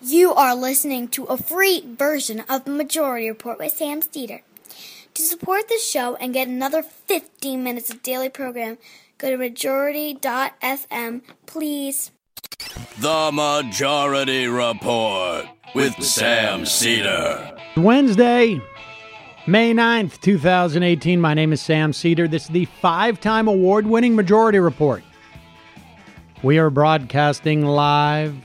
You are listening to a free version of the Majority Report with Sam Steeder. To support this show and get another 15 minutes of daily program, go to majority.fm, please. The Majority Report with Sam Steeder. Wednesday, May 9th, 2018. My name is Sam Steeder. This is the 5-time award-winning Majority Report. We are broadcasting live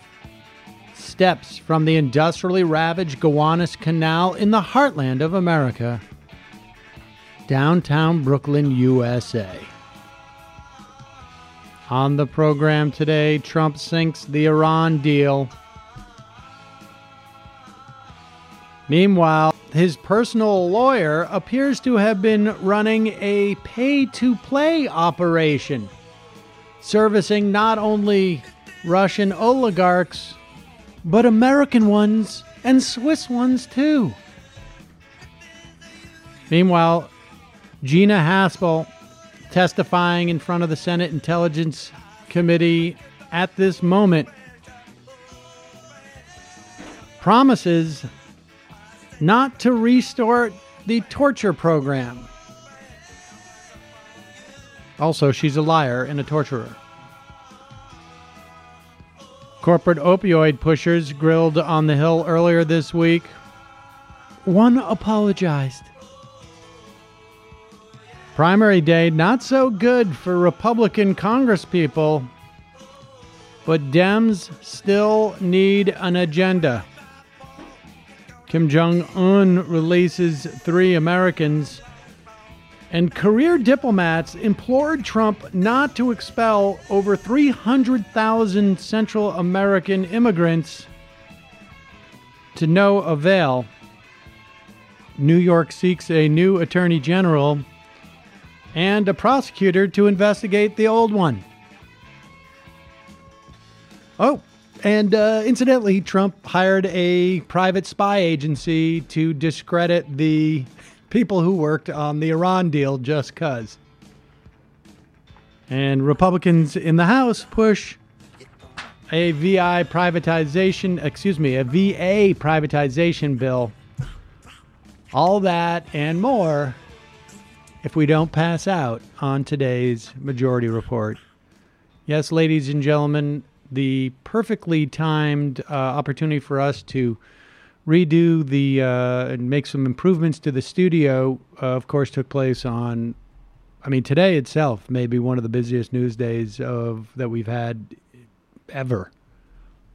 steps from the industrially ravaged Gowanus Canal in the heartland of America, downtown Brooklyn, USA. On the program today, Trump sinks the Iran deal. Meanwhile, his personal lawyer appears to have been running a pay-to-play operation, servicing not only Russian oligarchs, but American ones and Swiss ones too. Meanwhile, Gina Haspel, testifying in front of the Senate Intelligence Committee at this moment, promises not to restart the torture program. Also, she's a liar and a torturer. Corporate opioid pushers grilled on the Hill earlier this week. One apologized. Primary day, not so good for Republican Congresspeople, but Dems still need an agenda. Kim Jong-un releases 3 Americans, and career diplomats implored Trump not to expel over 300,000 Central American immigrants to no avail. New York seeks a new attorney general and a prosecutor to investigate the old one. Oh, and incidentally, Trump hired a private spy agency to discredit the people who worked on the Iran deal just because. And Republicans in the House push a VA privatization bill. All that and more if we don't pass out on today's Majority Report. Yes, ladies and gentlemen, the perfectly timed opportunity for us to redo the and make some improvements to the studio, of course, took place on, today itself may be one of the busiest news days that we've had ever.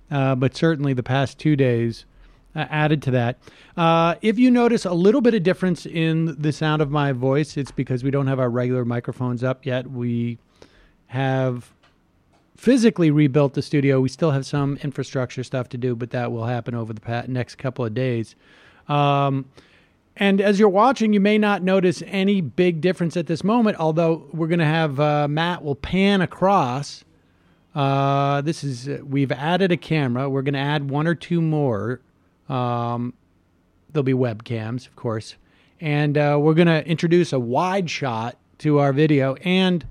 But certainly the past 2 days added to that. If you notice a little bit of difference in the sound of my voice, it's because we don't have our regular microphones up yet. We have physically rebuilt the studio. We still have some infrastructure stuff to do, but that will happen over the next couple of days. And as you're watching, you may not notice any big difference at this moment, although we're going to have Matt will pan across. We've added a camera. We're going to add 1 or 2 more. There'll be webcams, of course. And we're going to introduce a wide shot to our video. And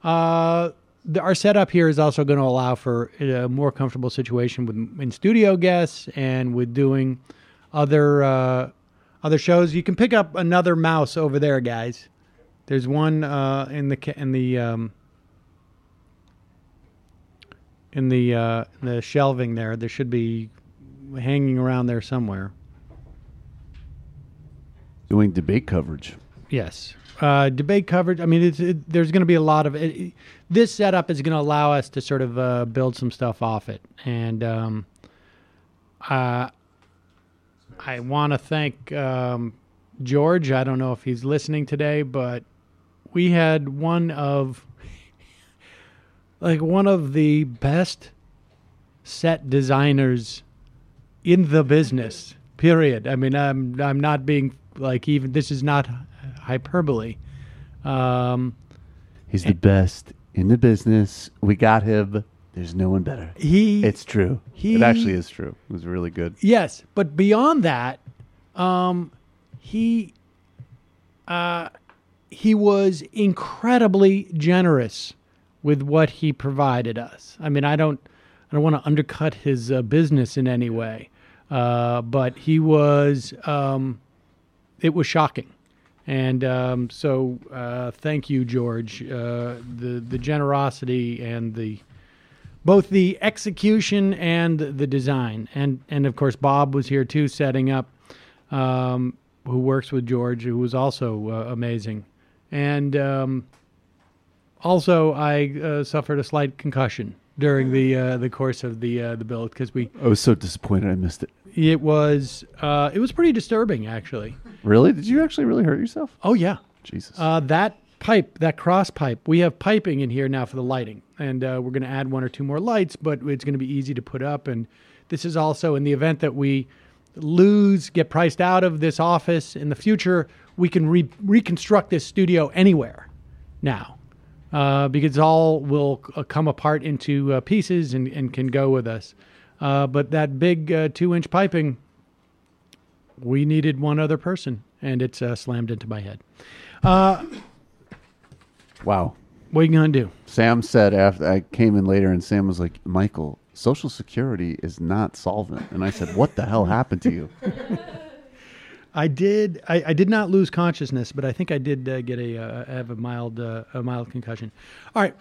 our setup here is also going to allow for a more comfortable situation with in-studio guests and with doing other shows. You can pick up another mouse over there, guys. There's one in the shelving there. There should be hanging around there somewhere. Doing debate coverage. Yes. Debate coverage. There's going to be a lot of it. This setup is going to allow us to sort of build some stuff off it. And I want to thank George. I don't know if he's listening today, but we had one of the best set designers in the business, period. I'm not being this is not hyperbole. He's the best in the business. We got him. There's no one better. It's true. It actually is true. It was really good. Yes, but beyond that, he was incredibly generous with what he provided us. I don't don't want to undercut his business in any way, but he was. It was shocking, and so thank you, George. The generosity and both the execution and the design, and of course Bob was here too, setting up. Who works with George, who was also amazing, and also I suffered a slight concussion during the course of the build because I was so disappointed I missed it. It was pretty disturbing, actually. Really? Did you actually really hurt yourself? Oh, yeah. Jesus. That pipe, that cross pipe, we have piping in here now for the lighting, and we're going to add 1 or 2 more lights, but it's going to be easy to put up. And this is also in the event that we get priced out of this office in the future, we can reconstruct this studio anywhere now because all will come apart into pieces and can go with us. But that big 2-inch piping, we needed one other person, and it's slammed into my head. Wow. What are you going to do? Sam said after I came in later, and Sam was like, Michael, Social Security is not solvent. And I said, what the hell happened to you? I did not lose consciousness, but I think I did have a mild concussion. All right.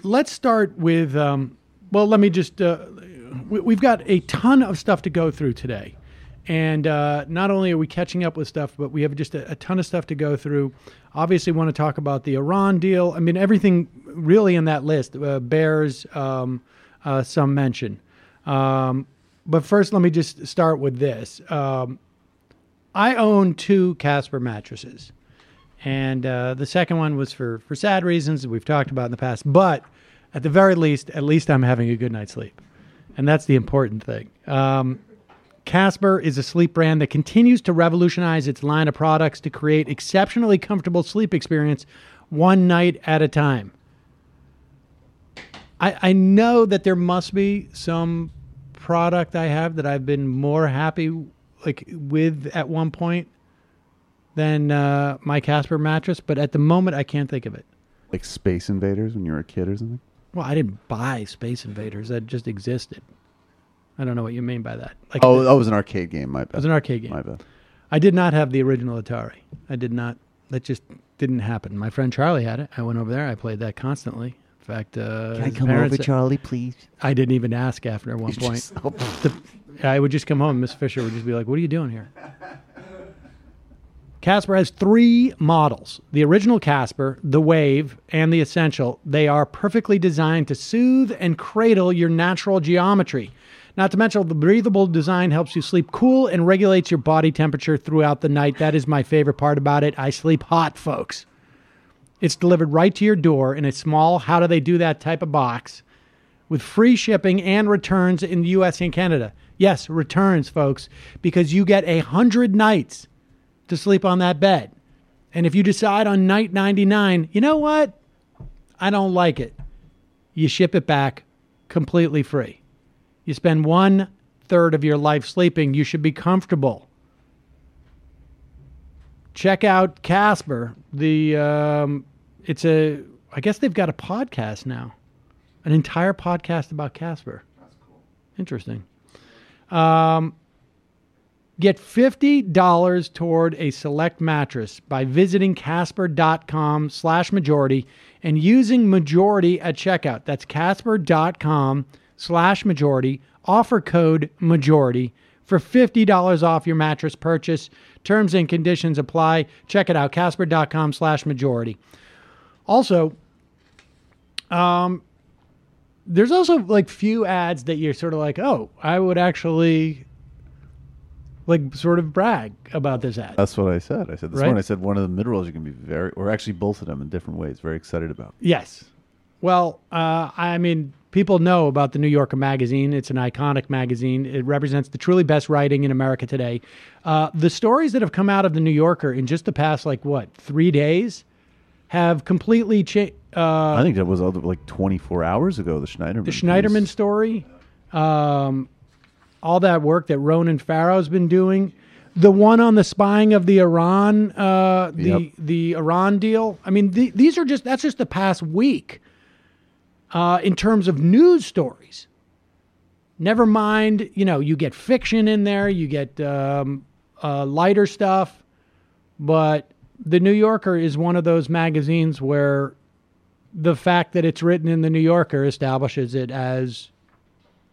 Let's start with, let me just, we've got a ton of stuff to go through today. And not only are we catching up with stuff, but we have just a ton of stuff to go through. Obviously, want to talk about the Iran deal. I mean, everything really in that list bears some mention. But first, let me just start with this. I own 2 Casper mattresses. And the second one was for sad reasons that we've talked about in the past. But at the very least, I'm having a good night's sleep. And that's the important thing. Casper is a sleep brand that continues to revolutionize its line of products to create exceptionally comfortable sleep experience one night at a time. I know that there must be some product I have that I've been more happy with at one point than my Casper mattress, but at the moment I can't think of it. Like Space Invaders when you were a kid or something? Well, I didn't buy Space Invaders. That just existed. I don't know what you mean by that. That was an arcade game, my bad. It was an arcade game. My bad. I did not have the original Atari. I did not. That just didn't happen. My friend Charlie had it. I went over there. I played that constantly. In fact, can I come over, Charlie, please? I didn't even ask after one point. I would just come home. Miss Fisher would just be like, what are you doing here? Casper has 3 models. The original Casper, the Wave, and the Essential. They are perfectly designed to soothe and cradle your natural geometry. Not to mention, the breathable design helps you sleep cool and regulates your body temperature throughout the night. That is my favorite part about it. I sleep hot, folks. It's delivered right to your door in a small, how do they do that type of box with free shipping and returns in the U.S. and Canada. Yes, returns, folks, because you get 100 nights to sleep on that bed. And if you decide on night 99, you know what? I don't like it. You ship it back completely free. You spend 1/3 of your life sleeping. You should be comfortable. Check out Casper. I guess they've got a podcast now. An entire podcast about Casper. That's cool. Interesting. Get $50 toward a select mattress by visiting casper.com/majority and using majority at checkout. That's casper.com/majority. Offer code majority for $50 off your mattress purchase. Terms and conditions apply. Check it out, casper.com/majority. Also, there's also like few ads that you're sort of like, oh, I would actually like sort of brag about this ad. That's what I said. I said this right? one. I said one of the mid-rolls you can be or actually both of them in different ways, very excited about. Yes. Well, I mean, people know about the New Yorker magazine. It's an iconic magazine. It represents the truly best writing in America today. The stories that have come out of the New Yorker in just the past, 3 days have completely changed. I think that was 24 hours ago, the Schneiderman. The Schneiderman story. All that work that Ronan Farrow's been doing. The one on the spying of the Iran, the Iran deal. I mean, that's just the past week in terms of news stories. Never mind, you get fiction in there, you get lighter stuff, but The New Yorker is one of those magazines where the fact that it's written in The New Yorker establishes it as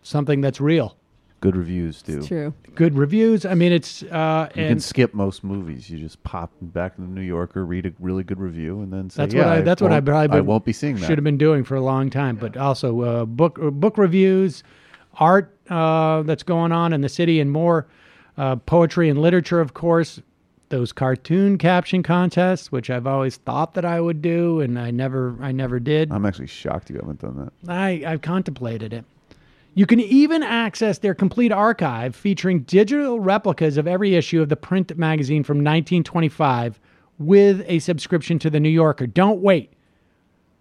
something that's real. Good reviews, too. It's true. Good reviews. I mean, it's... you can skip most movies. You just pop back to The New Yorker, read a really good review, and then say, that's what I won't be seeing that. Should have been doing for a long time. But also book reviews, art that's going on in the city, and more. Poetry and literature, of course. Those cartoon caption contests, which I've always thought that I would do, and I never did. I'm actually shocked you haven't done that. I've contemplated it. You can even access their complete archive featuring digital replicas of every issue of the print magazine from 1925 with a subscription to The New Yorker. Don't wait.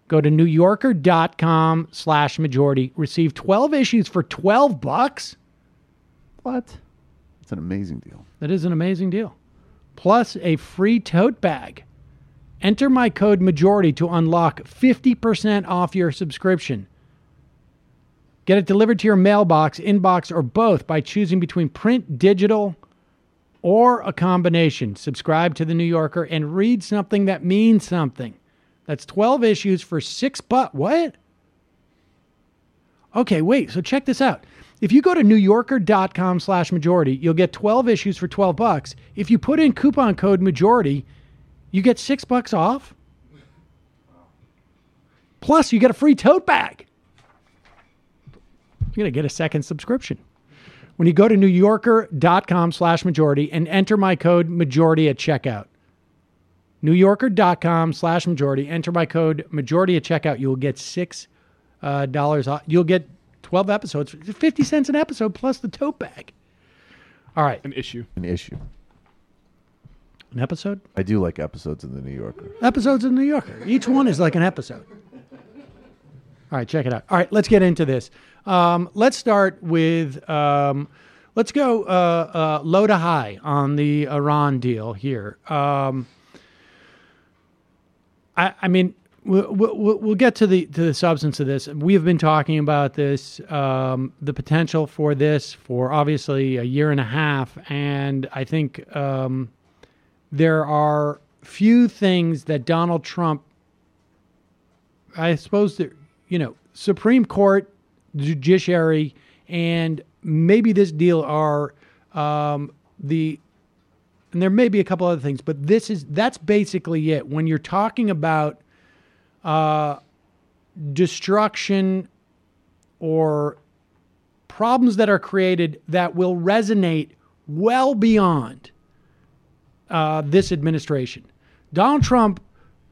Go to newyorker.com/majority. Receive 12 issues for $12. What? It's an amazing deal. That is an amazing deal. Plus a free tote bag. Enter my code majority to unlock 50% off your subscription. Get it delivered to your mailbox, inbox, or both by choosing between print, digital, or a combination. Subscribe to The New Yorker and read something that means something. That's 12 issues for $6. What? Okay, wait. So check this out. If you go to newyorker.com/majority, you'll get 12 issues for $12. If you put in coupon code majority, you get $6 off. Plus, you get a free tote bag. You're going to get a second subscription. When you go to newyorker.com/majority and enter my code majority at checkout. newyorker.com/majority. Enter my code majority at checkout. You will get $6 off. You'll get 12 episodes, 50 cents an episode plus the tote bag. All right. An issue. An issue. An episode? I do like episodes in The New Yorker. Episodes in The New Yorker. Each one is like an episode. All right, check it out. All right, let's get into this. Let's start with, let's go low to high on the Iran deal here. I mean, we'll get to the substance of this. We have been talking about this, the potential for this for obviously a year and a half, and I think there are few things that Donald Trump, I suppose that, Supreme Court, judiciary, and maybe this deal are and there may be a couple other things, but that's basically it. When you're talking about destruction or problems that are created that will resonate well beyond this administration. Donald Trump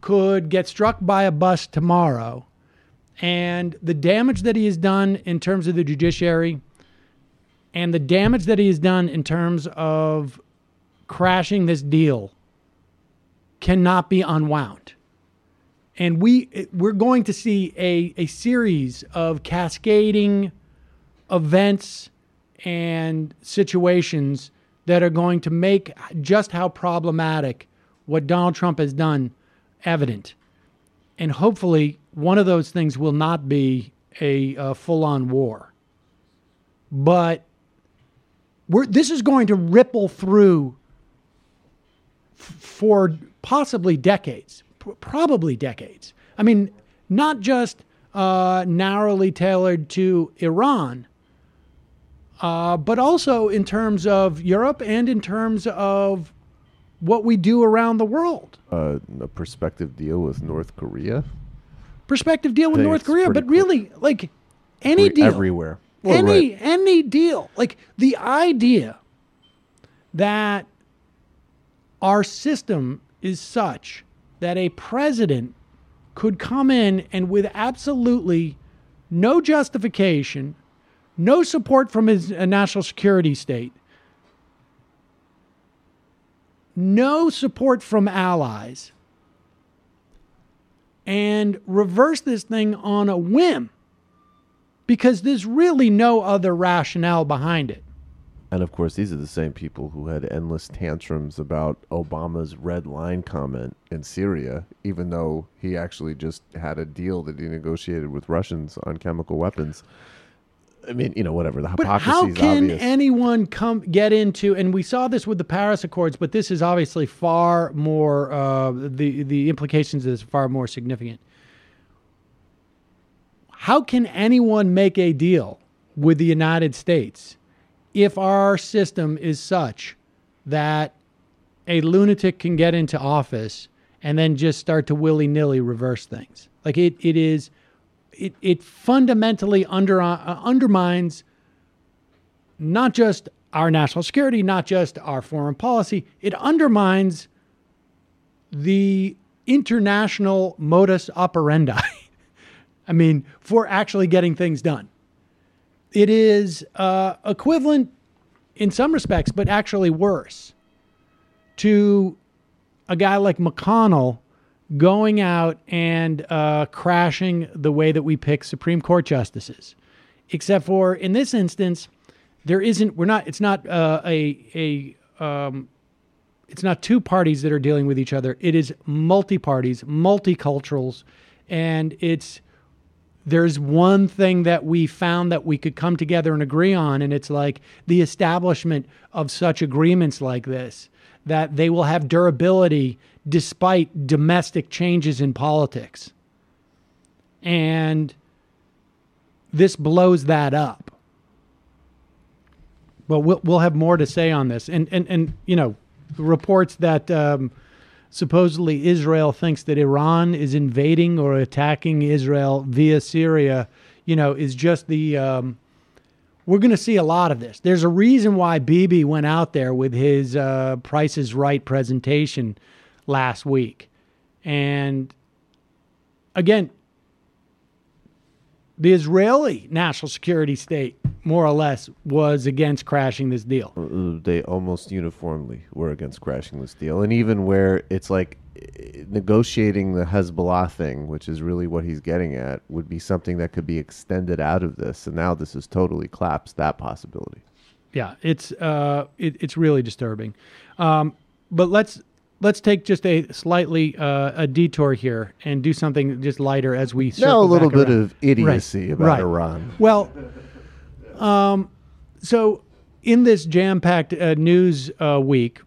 could get struck by a bus tomorrow, and the damage that he has done in terms of the judiciary and the damage that he has done in terms of crashing this deal cannot be unwound. And we're going to see a series of cascading events and situations that are going to make just how problematic what Donald Trump has done evident. And hopefully one of those things will not be a full-on war. But this is going to ripple through for possibly decades. Probably decades. I mean, not just narrowly tailored to Iran, but also in terms of Europe and in terms of what we do around the world. A prospective deal with North Korea? Prospective deal with North Korea, but really, like, any deal. Everywhere. Well, any deal. Like, the idea that our system is such that a president could come in and with absolutely no justification, no support from his national security state, no support from allies, and reverse this thing on a whim because there's really no other rationale behind it. And of course, these are the same people who had endless tantrums about Obama's red line comment in Syria, even though he actually just had a deal that he negotiated with Russians on chemical weapons. I mean, whatever. The But hypocrisy is how can obvious. anyone get into, and we saw this with the Paris Accords, but this is obviously far more, the implications is far more significant. How can anyone make a deal with the United States if our system is such that a lunatic can get into office and then just start to willy-nilly reverse things? Like it fundamentally undermines not just our national security, not just our foreign policy. It undermines the international modus operandi. I mean, for actually getting things done. It is equivalent in some respects, but actually worse, to a guy like McConnell going out and crashing the way that we pick Supreme Court justices. Except for in this instance, it's not two parties that are dealing with each other. It is multi-parties, multiculturals, and there's one thing that we found that we could come together and agree on, and it's like the establishment of such agreements like this, that they will have durability despite domestic changes in politics. And this blows that up. But we'll have more to say on this. And reports that supposedly Israel thinks that Iran is invading or attacking Israel via Syria, is just the... we're going to see a lot of this. There's a reason why Bibi went out there with his Price is Right presentation last week. And again, the Israeli national security state, more or less, was against crashing this deal. They almost uniformly were against crashing this deal. And even where it's like negotiating the Hezbollah thing, which is really what he's getting at, would be something that could be extended out of this. And now this has totally collapsed that possibility. Yeah, it's really disturbing. But let's take just a slightly a detour here and do something just lighter as we circle now a little back bit around. of idiocy about Iran. Well, so in this jam-packed news week,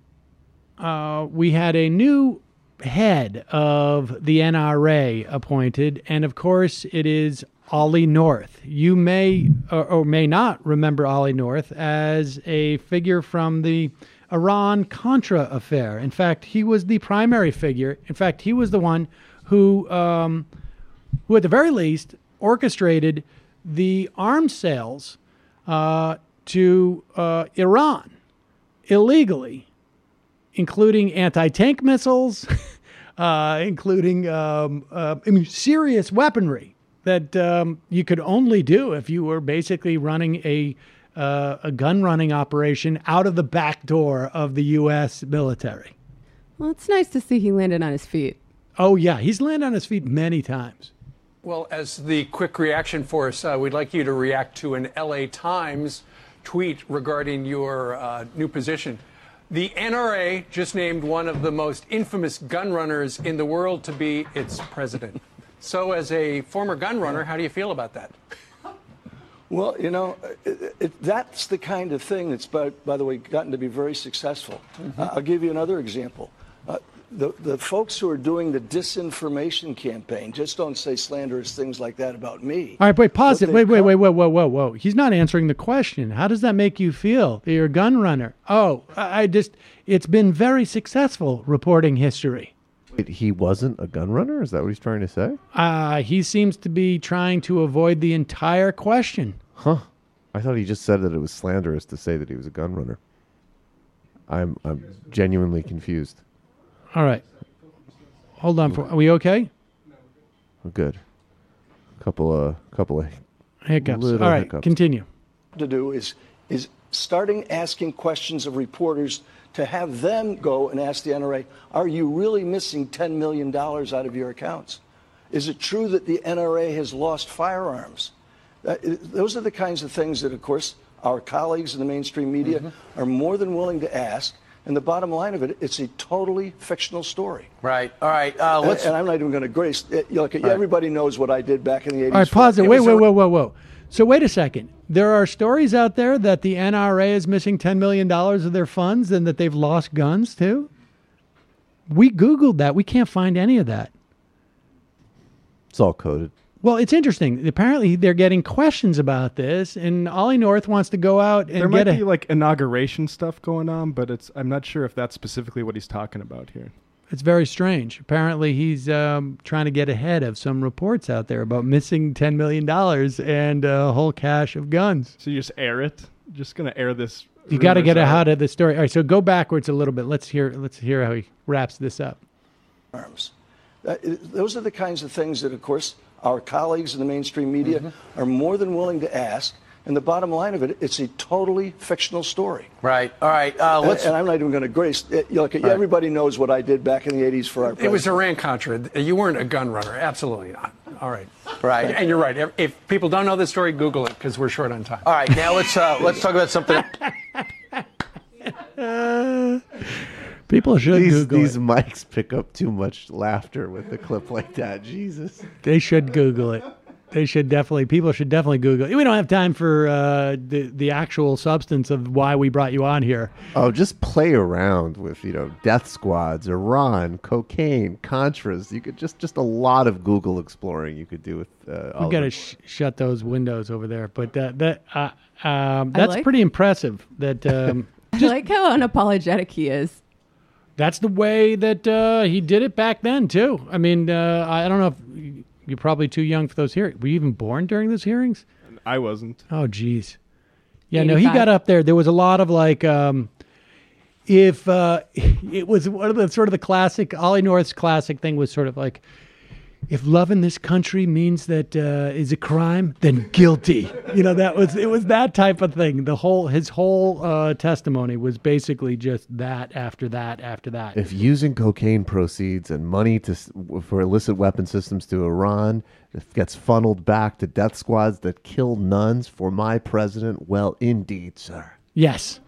we had a new head of the NRA appointed, and of course it is Ollie North. You may or may not remember Ollie North as a figure from the Iran-Contra affair. In fact, he was the primary figure. In fact, he was the one who at the very least orchestrated the arms sales to Iran illegally, including anti-tank missiles, including serious weaponry that you could only do if you were basically running a gun running operation out of the back door of the U.S. military. Well, it's nice to see he landed on his feet. Oh, yeah. He's landed on his feet many times. Well, as the quick reaction for us, we'd like you to react to an LA Times tweet regarding your new position. The NRA just named one of the most infamous gun runners in the world to be its president. So as a former gun runner, how do you feel about that? Well, that's the kind of thing that's, by the way, gotten to be very successful. I'll give you another example. The folks who are doing the disinformation campaign just don't say slanderous things like that about me. All right, wait, pause it. Wait, whoa. He's not answering the question. How does that make you feel that you're a gun runner? Oh, it's been very successful reporting history. Wait, he wasn't a gun runner? Is that what he's trying to say? He seems to be trying to avoid the entire question. Huh. I thought he just said that it was slanderous to say that he was a gun runner. I'm genuinely confused. All right. Hold on. Are we okay? Oh, good. Couple of hiccups. All right, hiccups. Continue. To do is starting asking questions of reporters to have them go and ask the NRA, are you really missing $10 million out of your accounts? Is it true that the NRA has lost firearms? Those are the kinds of things that, of course, our colleagues in the mainstream media are more than willing to ask. And the bottom line of it, it's a totally fictional story. Right. All right. And I'm not even going to grace. Look, everybody knows what I did back in the 80s. All right, pause it. Wait. So wait a second. There are stories out there that the NRA is missing $10 million of their funds and that they've lost guns too. We Googled that. We can't find any of that. It's all coded. Well, it's interesting. Apparently, they're getting questions about this, and Ollie North wants to go out and there might be like inauguration stuff going on, but I'm not sure if that's specifically what he's talking about here. It's very strange. Apparently, he's trying to get ahead of some reports out there about missing $10 million and a whole cache of guns. So you just air it? Just going to air this? You got to get ahead of the story. All right, so go backwards a little bit. Let's hear how he wraps this up. Arms. Those are the kinds of things that, of course, our colleagues in the mainstream media are more than willing to ask. And the bottom line of it, it's a totally fictional story. Right. All right. And I'm not even going to grace. Look, everybody knows what I did back in the 80s for our president. It was Iran-Contra. You weren't a gun runner. Absolutely not. All right. Right. And you're right. If people don't know this story, Google it because we're short on time. All right. Now let's talk about something. People should Google these it. mics pick up too much laughter with a clip like that. Jesus. They should Google it. People should definitely Google it. We don't have time for the actual substance of why we brought you on here. Oh, just play around with, death squads, Iran, cocaine, Contras. You could just a lot of Google exploring you could do with We've got to shut those windows over there. But that's pretty impressive. That I like how unapologetic he is. That's the way that he did it back then, too. I mean, I don't know if you're probably too young for those hearings. Were you even born during those hearings? I wasn't. Oh, geez. Yeah, 85. no, he got up there. There was a lot of like, if it was one of the sort of the classic, Ollie North's classic thing was sort of like, if loving this country means that is a crime, then guilty. It was that type of thing. His whole testimony was basically just that after that after that. If using cocaine proceeds and money for illicit weapon systems to Iran gets funneled back to death squads that kill nuns for my president, well, indeed, sir. Yes,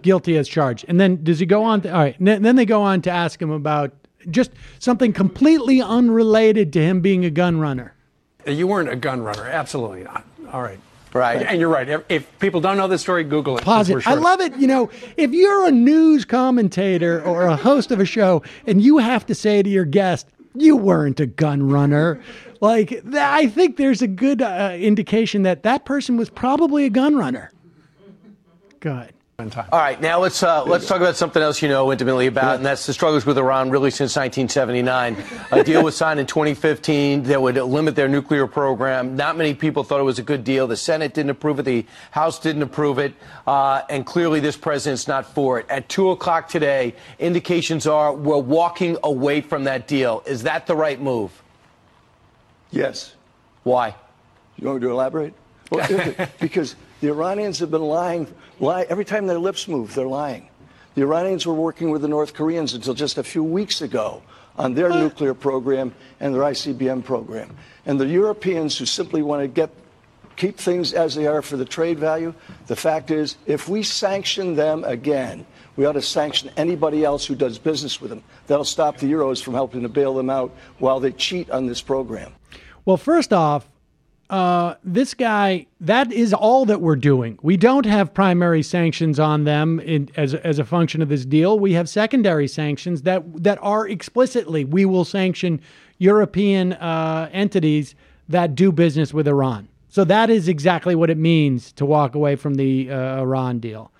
guilty as charged. And then does he go on? All right. Then they go on to ask him about just something completely unrelated to him being a gun runner. You weren't a gun runner. Absolutely not. All right. Right. And you're right. If people don't know this story, Google it. Pause it. I love it. If you're a news commentator or a host of a show and you have to say to your guest, you weren't a gun runner, I think there's a good indication that person was probably a gun runner. Go ahead. All right, now let's talk about something else you know intimately about, and that's the struggles with Iran really since 1979. A deal was signed in 2015 that would limit their nuclear program. Not many people thought it was a good deal. The Senate didn't approve it. The House didn't approve it. And clearly this president's not for it. At 2 o'clock today, indications are we're walking away from that deal. Is that the right move? Yes. Why? You want me to elaborate? Well, because the Iranians have been lying. Every time their lips move, they're lying. The Iranians were working with the North Koreans until just a few weeks ago on their nuclear program and their ICBM program. And the Europeans who simply want to keep things as they are for the trade value, the fact is, if we sanction them again, we ought to sanction anybody else who does business with them. That'll stop the Euros from helping to bail them out while they cheat on this program. Well, first off, this guy, that is all that we're doing. We don't have primary sanctions on them as a function of this deal. We have secondary sanctions that are explicitly, we will sanction European entities that do business with Iran. So that is exactly what it means to walk away from the Iran deal.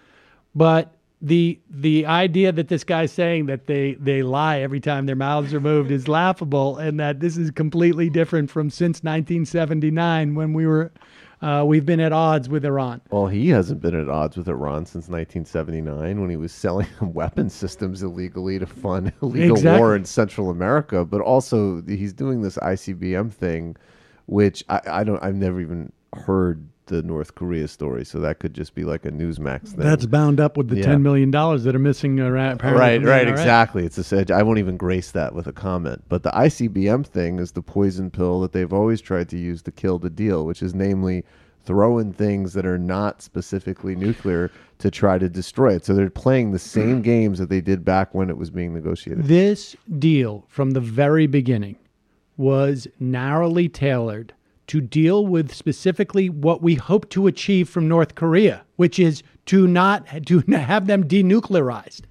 But the idea that this guy's saying that they lie every time their mouths are moved is laughable, and that this is completely different from since 1979 when we've been at odds with Iran. Well, he hasn't been at odds with Iran since 1979 when he was selling weapon systems illegally to fund illegal war in Central America. But also he's doing this ICBM thing, which I've never even heard the North Korea story, so that could just be like a Newsmax thing. That's bound up with the $10 million that are missing apparently. Right, exactly. It's I won't even grace that with a comment. But the ICBM thing is the poison pill that they've always tried to use to kill the deal, which is namely throw in things that are not specifically nuclear to try to destroy it. So they're playing the same games that they did back when it was being negotiated. This deal from the very beginning was narrowly tailored to deal with specifically what we hope to achieve from North Korea, which is to have them denuclearized.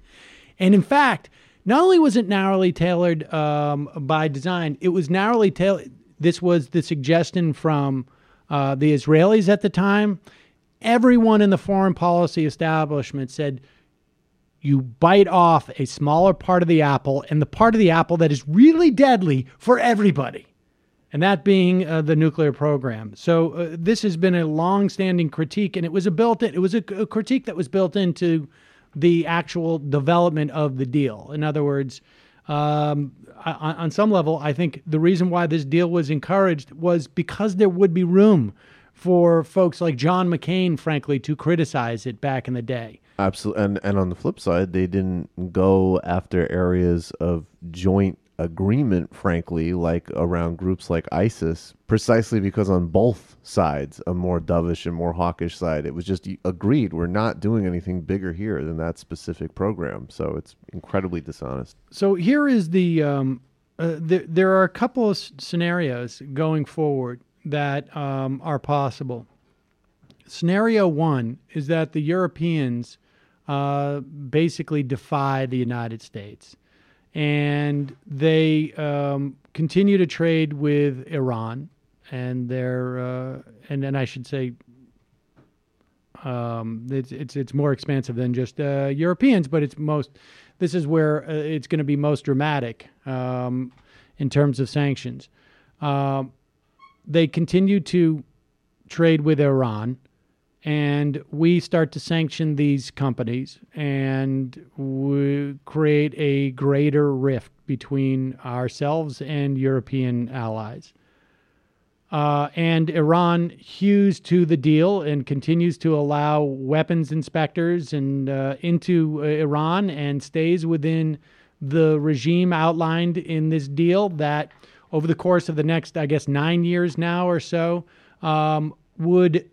And in fact, not only was it narrowly tailored by design, it was narrowly tailored. This was the suggestion from the Israelis at the time. Everyone in the foreign policy establishment said, you bite off a smaller part of the apple, and the part of the apple that is really deadly for everybody, and that being the nuclear program. So this has been a long-standing critique, and it was a critique that was built into the actual development of the deal. In other words, on some level, I think the reason why this deal was encouraged was because there would be room for folks like John McCain, frankly, to criticize it back in the day. Absolutely. And on the flip side, they didn't go after areas of joint agreement, frankly, like around groups like ISIS, precisely because on both sides, a more dovish and more hawkish side, it was just agreed, we're not doing anything bigger here than that specific program. So it's incredibly dishonest. So here is there are a couple of scenarios going forward that are possible. Scenario one is that the Europeans basically defy the United States, and they continue to trade with Iran, and and I should say it's more expansive than just Europeans, but this is where it's going to be most dramatic in terms of sanctions. They continue to trade with Iran, and we start to sanction these companies, and we create a greater rift between ourselves and European allies. And Iran hews to the deal and continues to allow weapons inspectors into Iran, and stays within the regime outlined in this deal that over the course of the next, I guess, 9 years now or so, would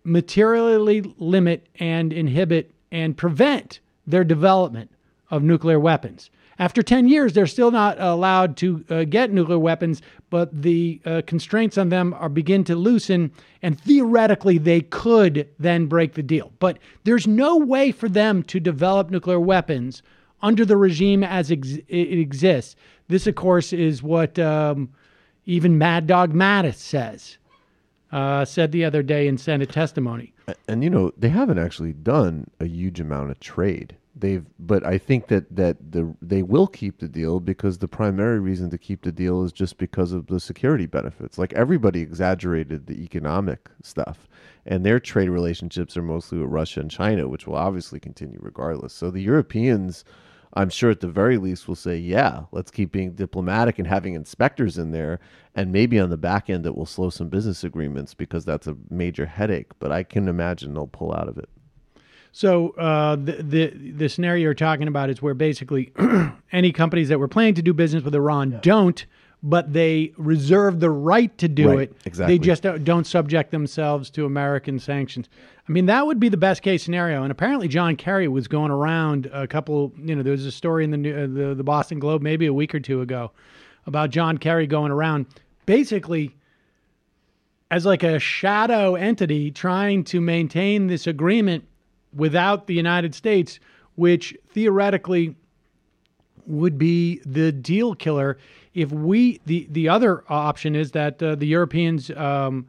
materially limit and inhibit and prevent their development of nuclear weapons. After 10 years, they're still not allowed to get nuclear weapons, but the constraints on them begin to loosen, and theoretically they could then break the deal. But there's no way for them to develop nuclear weapons under the regime as it exists. This, of course, is what even Mad Dog Mattis said the other day in Senate testimony. And, they haven't actually done a huge amount of trade. But I think that they will keep the deal because the primary reason to keep the deal is just because of the security benefits. Like, everybody exaggerated the economic stuff, and their trade relationships are mostly with Russia and China, which will obviously continue regardless. So the Europeans, I'm sure at the very least, will say, yeah, let's keep being diplomatic and having inspectors in there. And maybe on the back end, it will slow some business agreements because that's a major headache. But I can imagine they'll pull out of it. So the scenario you're talking about is where basically any companies that were planning to do business with Iran don't, but they reserve the right to do it. Exactly. They just don't subject themselves to American sanctions. I mean, that would be the best case scenario. And apparently John Kerry was going around a couple, there was a story in the Boston Globe maybe a week or two ago about John Kerry going around basically as like a shadow entity trying to maintain this agreement without the United States, which theoretically would be the deal killer if the other option is that the Europeans, for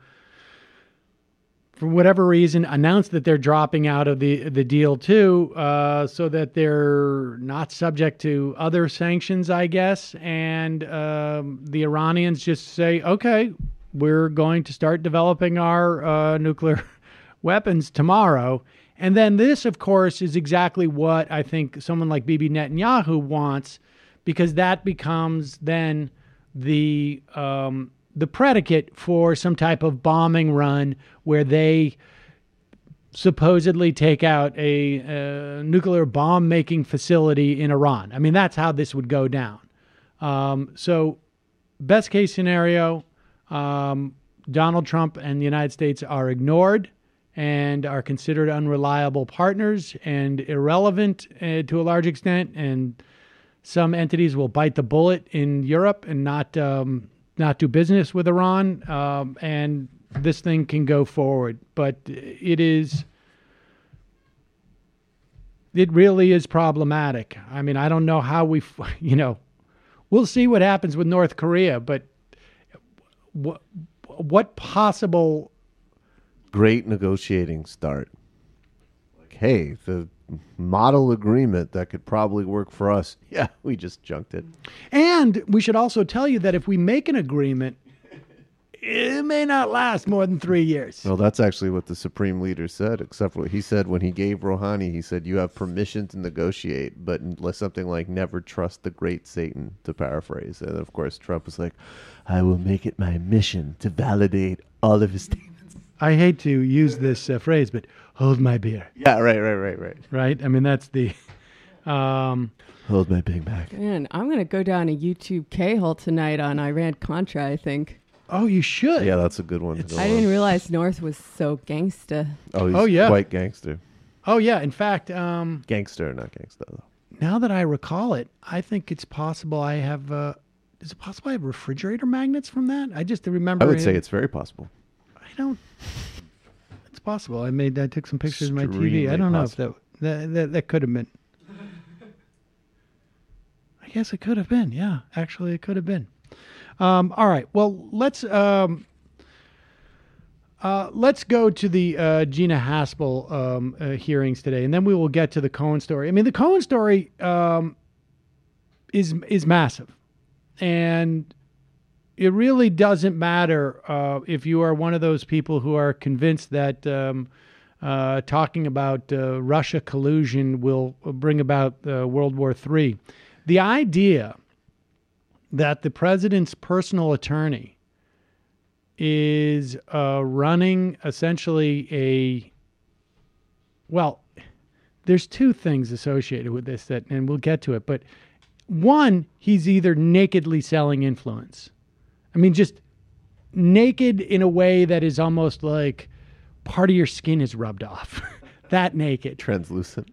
whatever reason, announced that they're dropping out of the deal too, so that they're not subject to other sanctions, I guess. And the Iranians just say, okay, we're going to start developing our nuclear weapons tomorrow. And then this, of course, is exactly what I think someone like Bibi Netanyahu wants, because that becomes then the predicate for some type of bombing run where they supposedly take out a nuclear bomb-making facility in Iran. I mean, that's how this would go down. So best case scenario, Donald Trump and the United States are ignored and are considered unreliable partners and irrelevant to a large extent. And some entities will bite the bullet in Europe and not not do business with Iran, and this thing can go forward. But it really is problematic. I mean, I don't know how we'll see what happens with North Korea, but what possible great negotiating start? Like, hey, the model agreement that could probably work for us. Yeah, we just junked it. And we should also tell you that if we make an agreement, it may not last more than 3 years. Well, that's actually what the supreme leader said, except for what he said when he gave Rouhani. He said, you have permission to negotiate, but something like never trust the great Satan, to paraphrase. And of course, Trump was like, I will make it my mission to validate all of his statements. I hate to use this phrase, but hold my beer. Yeah, right. Right? I mean, that's the... hold my Big Mac. Man, I'm going to go down a YouTube K-hole tonight on Iran-Contra, I think. Oh, you should. Yeah, that's a good one. I didn't realize North was so gangsta. Oh, he's quite gangster. Oh, yeah. In fact... gangster, not gangsta, though. Now that I recall it, I think it's possible I have... is it possible I have refrigerator magnets from that? I just remember... I would say it's very possible. I don't... It's possible. I took some pictures of my TV. I don't know if that could have been... I guess it could have been. Yeah, actually, it could have been. All right. Well, let's go to the Gina Haspel hearings today, and then we will get to the Cohen story. I mean, the Cohen story is massive, and it really doesn't matter if you are one of those people who are convinced that talking about Russia collusion will bring about World War III. The idea that the president's personal attorney is running essentially there's two things associated with this and we'll get to it. But one, he's either nakedly selling influence. I mean, just naked in a way that is almost like part of your skin is rubbed off. That naked. Translucent.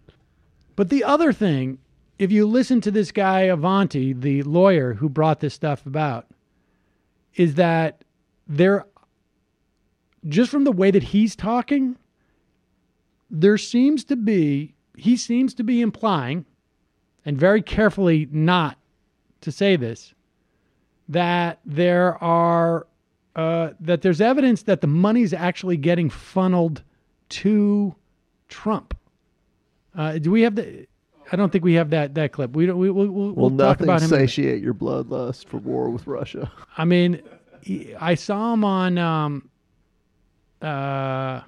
But the other thing, if you listen to this guy, Avenatti, the lawyer who brought this stuff about, is that just from the way that he's talking, he seems to be implying, and very carefully not to say this, that there's evidence that the money's actually getting funneled to Trump. Do we have the... I don't think we have that clip. We'll talk about him. Satiate your bloodlust for war with Russia. I mean, I saw him on. I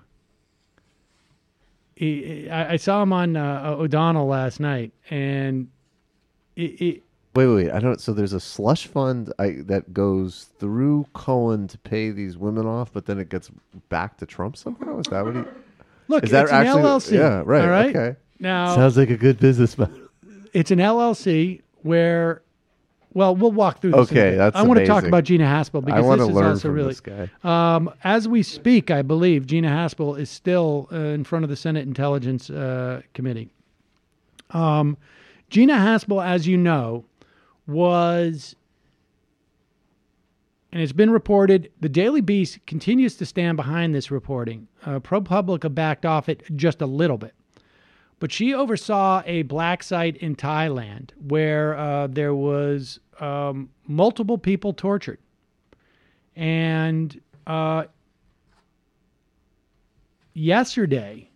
saw him on O'Donnell last night, and Wait. I don't. So there's a slush fund that goes through Cohen to pay these women off, but then it gets back to Trump somehow. Is that what he? Look, is that it's actually, an LLC. Yeah, right. All right. Okay. Now, sounds like a good businessman. It's an LLC where, we'll walk through this. Okay, that's I want to talk amazing. about Gina Haspel because I want to this is learn also from really. This guy. As we speak, I believe Gina Haspel is still in front of the Senate Intelligence Committee. Gina Haspel, as you know, was, and it's been reported, the Daily Beast continues to stand behind this reporting. ProPublica backed off it just a little bit. But she oversaw a black site in Thailand where there was multiple people tortured. And yesterday,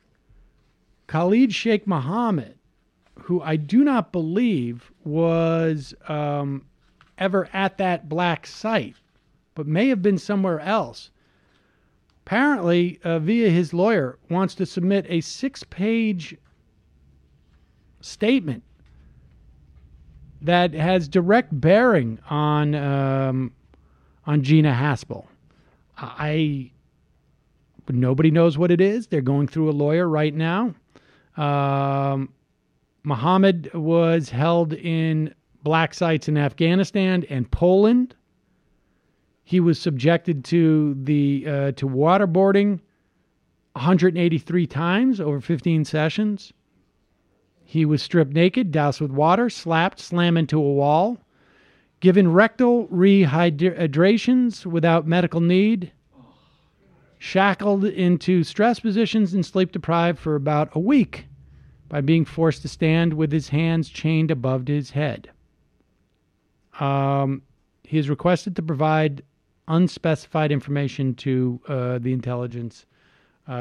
Khalid Sheikh Mohammed, who I do not believe was ever at that black site, but may have been somewhere else, apparently, via his lawyer, wants to submit a 6-page statement that has direct bearing on Gina Haspel. Nobody knows what it is. They're going through a lawyer right now. Mohammed was held in black sites in Afghanistan and Poland. He was subjected to to waterboarding 183 times over 15 sessions. He was stripped naked, doused with water, slapped, slammed into a wall. given rectal rehydrations without medical need, shackled into stress positions and sleep deprived for about a week by being forced to stand with his hands chained above his head. He is requested to provide unspecified information to the Intelligence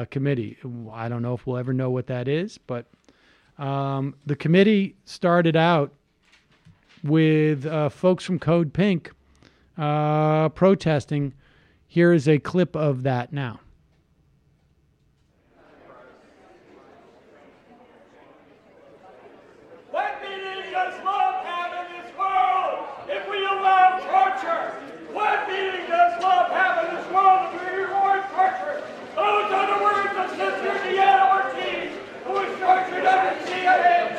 Committee. I don't know if we'll ever know what that is, but the committee started out with folks from Code Pink protesting. Here is a clip of that now. What meaning does love have in this world if we allow torture? What meaning does love have in this world if we reward torture? Those are the words of Sister Deanna Ortiz, who was tortured under the CIA.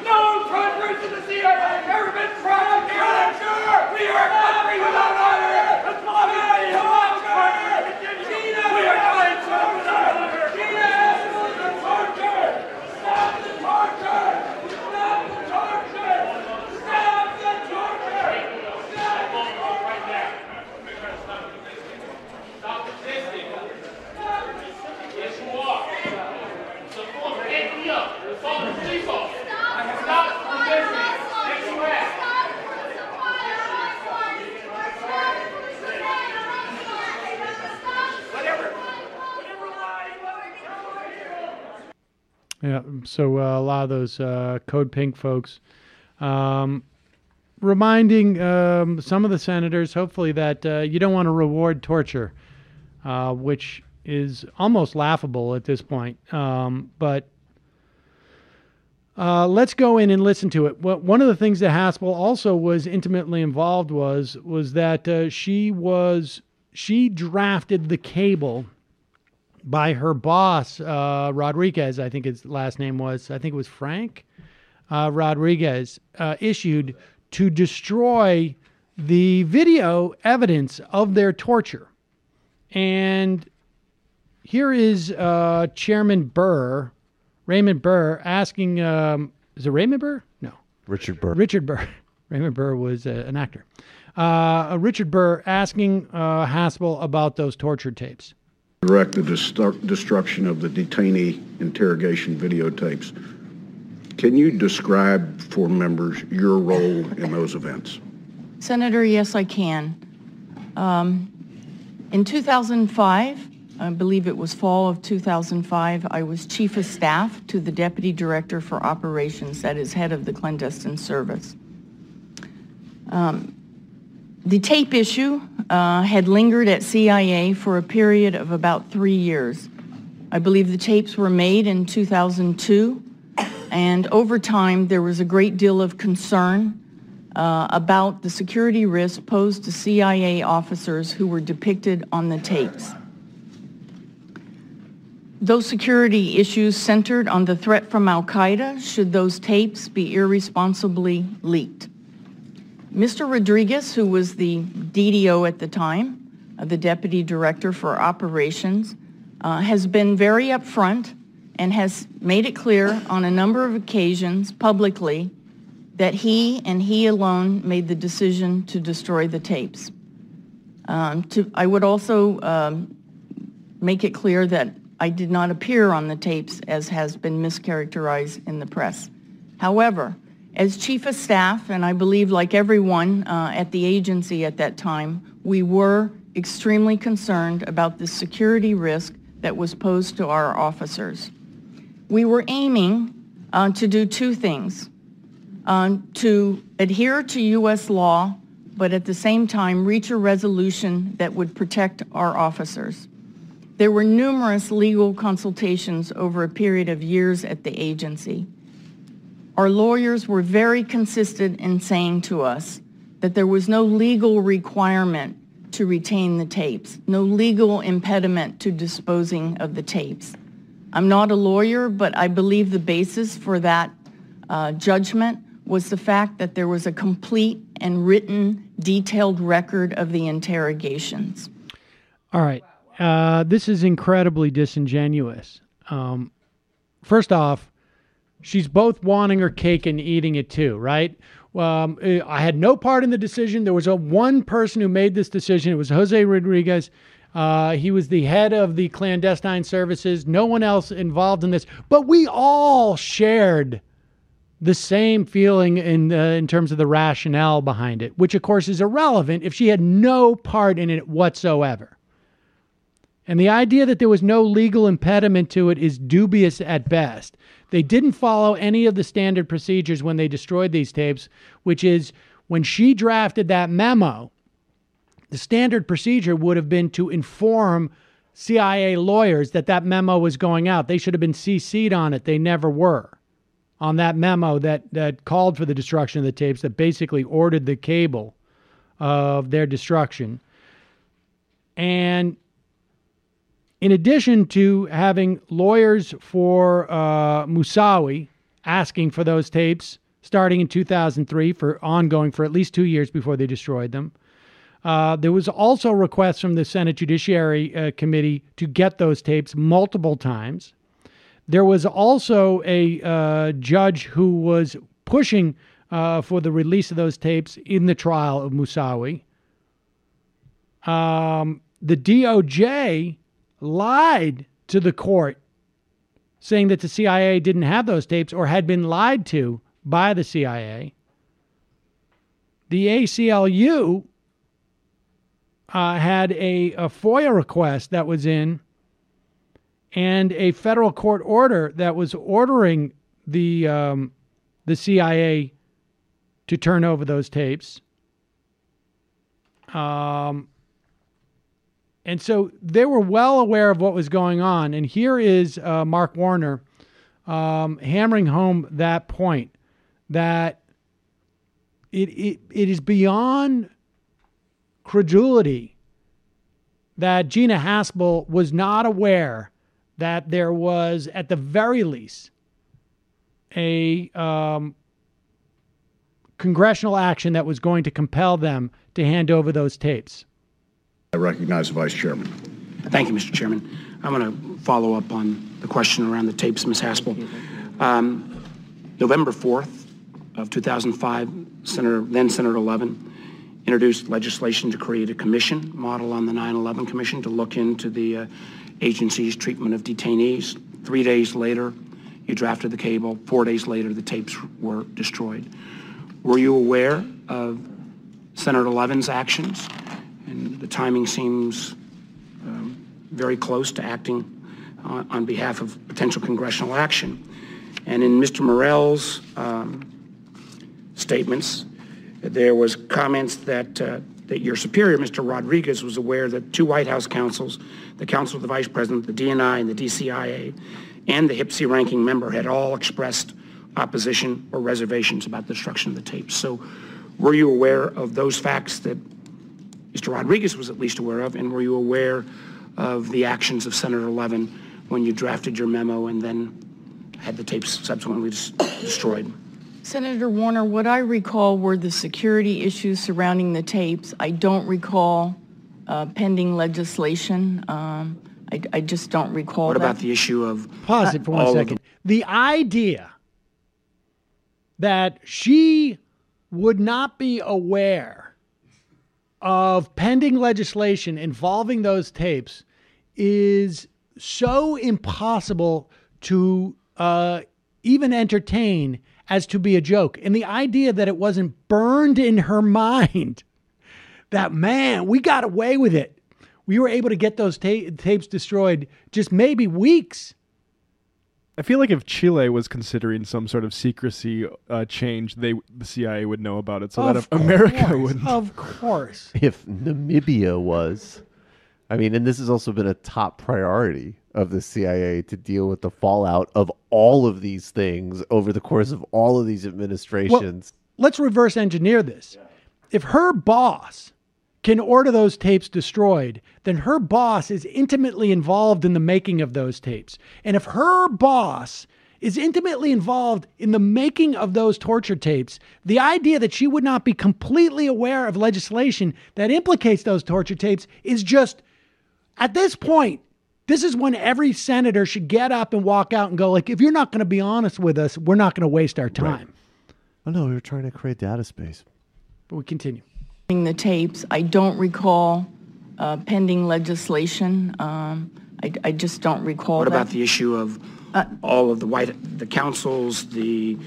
No torturers in the CIA have ever been tried. We are a country without honor. That's why we allow torture. We are trying to honor. Gina Haspel is a torture. Stop the torture. Stop the torture. Stop the torture. Stop the torture. Right now. Stop resisting. Yes, you are. So come on, pick me up. Call the police officer. Stop resisting. Yes, you have. Yeah, so a lot of those Code Pink folks reminding some of the senators, hopefully, that you don't want to reward torture, which is almost laughable at this point. But let's go in and listen to it. One of the things that Haspel also was intimately involved was that she drafted the cable by her boss, Rodriguez, I think his last name was, I think it was Frank Rodriguez, issued to destroy the video evidence of their torture. And here is Chairman Burr, Raymond Burr, asking, is it Raymond Burr? No. Richard Burr. Richard Burr. Raymond Burr was an actor. Richard Burr asking Haspel about those torture tapes. Direct the destruction of the detainee interrogation videotapes. Can you describe for members your role in those events? Senator, yes, I can. In 2005, I believe it was fall of 2005, I was Chief of Staff to the Deputy Director for Operations, that is head of the clandestine service. The tape issue had lingered at CIA for a period of about 3 years. I believe the tapes were made in 2002, and over time there was a great deal of concern about the security risk posed to CIA officers who were depicted on the tapes. Those security issues centered on the threat from Al-Qaeda should those tapes be irresponsibly leaked. Mr. Rodriguez, who was the DDO at the time, the Deputy Director for Operations, has been very upfront and has made it clear on a number of occasions publicly that he and he alone made the decision to destroy the tapes. I would also make it clear that I did not appear on the tapes, as has been mischaracterized in the press. However, as Chief of Staff, and I believe like everyone at the agency at that time, we were extremely concerned about the security risk that was posed to our officers. We were aiming to do two things: to adhere to U.S. law, but at the same time reach a resolution that would protect our officers. There were numerous legal consultations over a period of years at the agency. Our lawyers were very consistent in saying to us that there was no legal requirement to retain the tapes, no legal impediment to disposing of the tapes. I'm not a lawyer, but I believe the basis for that judgment was the fact that there was a complete and written, detailed record of the interrogations. All right. This is incredibly disingenuous. First off, she's both wanting her cake and eating it too, right? I had no part in the decision. There was one person who made this decision. It was Jose Rodriguez. He was the head of the clandestine services. No one else involved in this. But we all shared the same feeling in terms of the rationale behind it, which, of course, is irrelevant if she had no part in it whatsoever. And the idea that there was no legal impediment to it is dubious at best. They didn't follow any of the standard procedures when they destroyed these tapes, which is when she drafted that memo, the standard procedure would have been to inform CIA lawyers that that memo was going out. They should have been CC'd on it. They never were. On that memo that called for the destruction of the tapes, that basically ordered the cable of their destruction. And in addition to having lawyers for Moussaoui asking for those tapes starting in 2003 for ongoing for at least 2 years before they destroyed them, there was also requests from the Senate Judiciary Committee to get those tapes multiple times. There was also a judge who was pushing for the release of those tapes in the trial of Moussaoui. The DOJ lied to the court, saying that the CIA didn't have those tapes or had been lied to by the CIA. The ACLU had a FOIA request that was in, and a federal court order that was ordering the CIA to turn over those tapes. And so they were well aware of what was going on. And here is Mark Warner hammering home that point, that it is beyond credulity that Gina Haspel was not aware that there was, at the very least, a congressional action that was going to compel them to hand over those tapes. I recognize the Vice Chairman. Thank you, Mr. Chairman. I'm going to follow up on the question around the tapes, Ms. Haspel. November 4th of 2005, then Senator Levin introduced legislation to create a commission, model on the 9/11 Commission, to look into the agency's treatment of detainees. 3 days later, you drafted the cable. 4 days later, the tapes were destroyed. Were you aware of Senator Levin's actions? And the timing seems very close to acting on behalf of potential congressional action. And in Mr. Morell's statements, there was comments that your superior, Mr. Rodriguez, was aware that 2 White House counsels, the Counsel of the Vice President, the DNI, and the DCIA, and the HPSI ranking member had all expressed opposition or reservations about the destruction of the tapes. So were you aware of those facts that Mr. Rodriguez was at least aware of, and were you aware of the actions of Senator Levin when you drafted your memo and then had the tapes subsequently destroyed? Senator Warner, what I recall were the security issues surrounding the tapes. I don't recall pending legislation. I just don't recall What that. about the issue of... Pause it for 1 second. The idea that she would not be aware of pending legislation involving those tapes is so impossible to even entertain as to be a joke. And the idea that it wasn't burned in her mind that, man, we got away with it. We were able to get those tapes destroyed just maybe weeks. I feel like if Chile was considering some sort of secrecy change, the CIA would know about it, so that if America wouldn't. Of course. If Namibia was, I mean, and this has also been a top priority of the CIA to deal with the fallout of all of these things over the course of all of these administrations. Well, let's reverse engineer this. Yeah. If her boss can order those tapes destroyed, then her boss is intimately involved in the making of those tapes. And if her boss is intimately involved in the making of those torture tapes, the idea that she would not be completely aware of legislation that implicates those torture tapes is just, at this point, this is when every senator should get up and walk out and go, like, if you're not going to be honest with us, we're not going to waste our time. Oh, no, we were trying to create data space. But we continue. The tapes, I don't recall pending legislation. I just don't recall What that. about the issue of all of the councils, the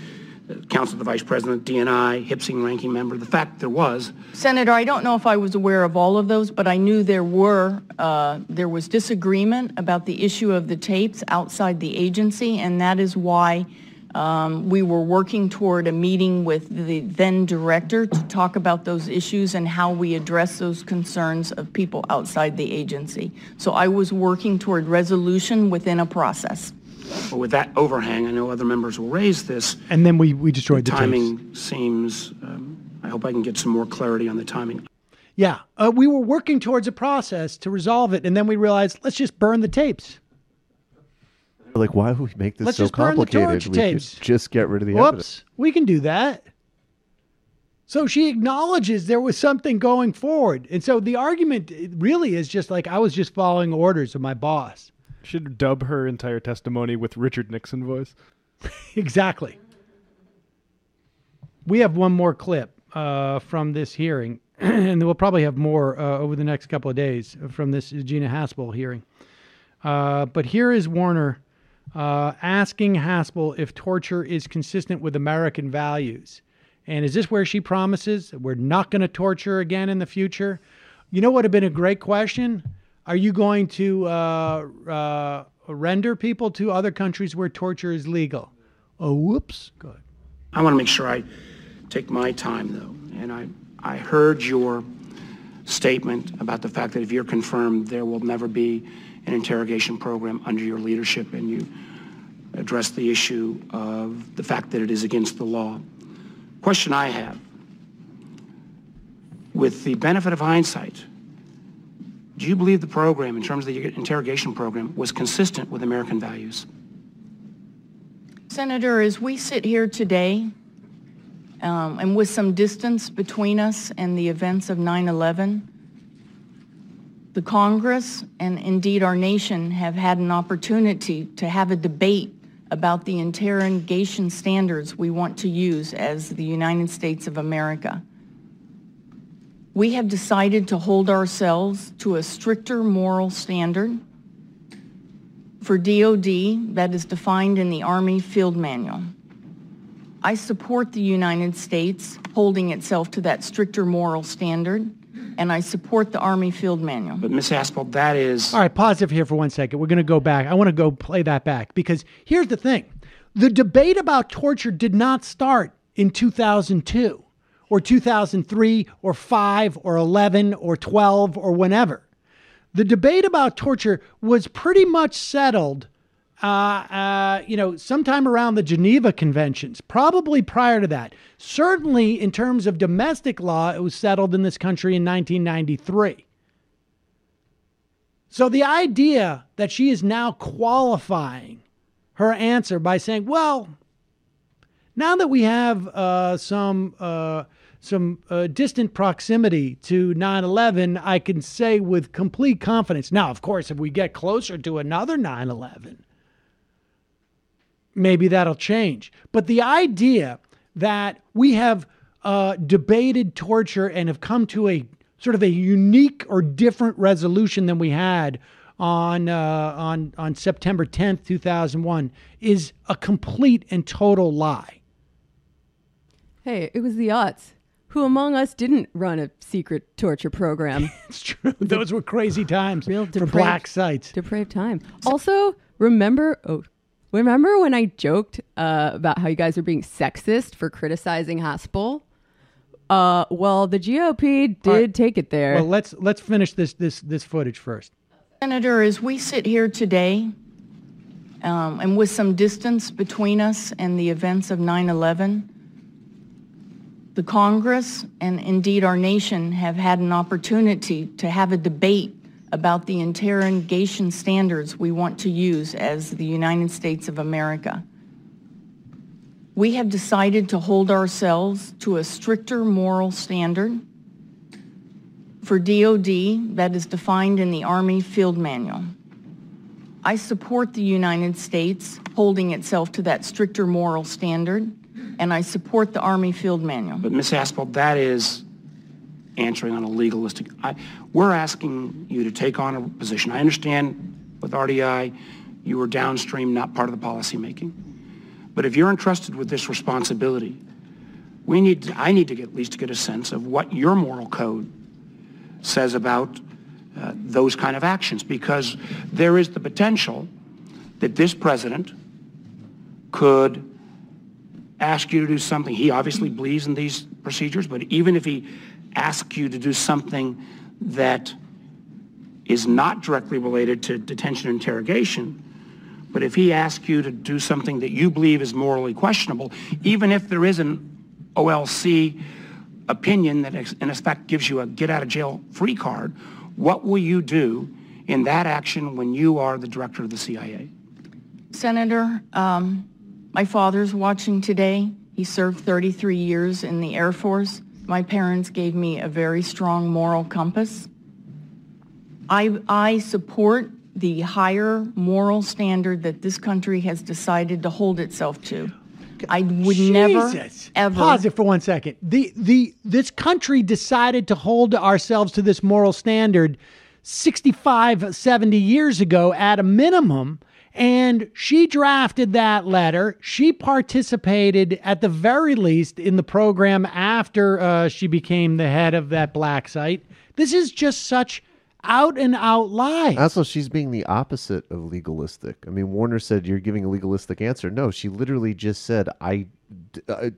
Council of the Vice President, DNI, Hipsing ranking member? The fact there was. Senator, I don't know if I was aware of all of those, but I knew there was disagreement about the issue of the tapes outside the agency, and that is why we were working toward a meeting with the then director to talk about those issues and how we address those concerns of people outside the agency. So I was working toward resolution within a process. But with that overhang, I know other members will raise this. And then we destroyed the timing tapes. Seems, I hope I can get some more clarity on the timing. Yeah, we were working towards a process to resolve it, and then we realized, let's just burn the tapes. Like, why would we make this Let's so just burn the complicated? torch We tapes. could just get rid of the Whoops, evidence. we can do that. So she acknowledges there was something going forward. And so the argument really is just like, I was just following orders of my boss. Should dub her entire testimony with Richard Nixon voice. Exactly. We have one more clip from this hearing, and we'll probably have more over the next couple of days from this Gina Haspel hearing. But here is Warner asking Haspel if torture is consistent with American values. And is this where she promises we're not going to torture again in the future? You know what would have been a great question? Are you going to render people to other countries where torture is legal? Oh, whoops. Go ahead. I want to make sure I take my time, though. And I heard your statement about the fact that if you're confirmed, there will never be an interrogation program under your leadership, and you address the issue of the fact that it is against the law. Question I have, with the benefit of hindsight, do you believe the program, in terms of the interrogation program, was consistent with American values? Senator, as we sit here today, and with some distance between us and the events of 9/11, the Congress and indeed our nation have had an opportunity to have a debate about the interrogation standards we want to use as the United States of America. We have decided to hold ourselves to a stricter moral standard for DOD that is defined in the Army Field Manual. I support the United States holding itself to that stricter moral standard, and I support the Army Field Manual. But Ms. Haspel, that is... All right, pause it here for 1 second. We're going to go back. I want to go play that back, because here's the thing. The debate about torture did not start in 2002 or 2003 or 5 or 11 or 12 or whenever. The debate about torture was pretty much settled sometime around the Geneva Conventions, probably prior to that. Certainly in terms of domestic law, it was settled in this country in 1993. So the idea that she is now qualifying her answer by saying, well, now that we have some distant proximity to 9/11, I can say with complete confidence. Now, of course, if we get closer to another 9/11, maybe that'll change. But the idea that we have debated torture and have come to a sort of a unique or different resolution than we had on September 10th, 2001 is a complete and total lie. Hey, it was the aughts. Who among us didn't run a secret torture program? It's true. Those were crazy times Real for black sites. Depraved time. Also, remember when I joked about how you guys are being sexist for criticizing Haspel? Well, the GOP did take it there. Well, let's finish this footage first. Senator, as we sit here today, and with some distance between us and the events of 9/11, the Congress and indeed our nation have had an opportunity to have a debate about the interrogation standards we want to use as the United States of America. We have decided to hold ourselves to a stricter moral standard for DOD that is defined in the Army Field Manual. I support the United States holding itself to that stricter moral standard, and I support the Army Field Manual. But Ms. Haspel, that is answering on a legalistic. We're asking you to take on a position. I understand with RDI, you were downstream, not part of the policy making. But if you're entrusted with this responsibility, I need to at least get a sense of what your moral code says about those kind of actions, because there is the potential that this president could ask you to do something. He obviously believes in these procedures, but even if he asks you to do something that is not directly related to detention and interrogation, but if he asks you to do something that you believe is morally questionable, even if there is an OLC opinion that in effect gives you a get-out-of-jail-free card, what will you do in that action when you are the director of the CIA? Senator, my father's watching today. He served 33 years in the Air Force. My parents gave me a very strong moral compass. I support the higher moral standard that this country has decided to hold itself to. I would never, ever... Pause it for 1 second. This country decided to hold ourselves to this moral standard 65, 70 years ago at a minimum, and she drafted that letter. She participated, at the very least, in the program after she became the head of that black site. This is just such out-and-out lies. Also, she's being the opposite of legalistic. I mean, Warner said, you're giving a legalistic answer. No, she literally just said, I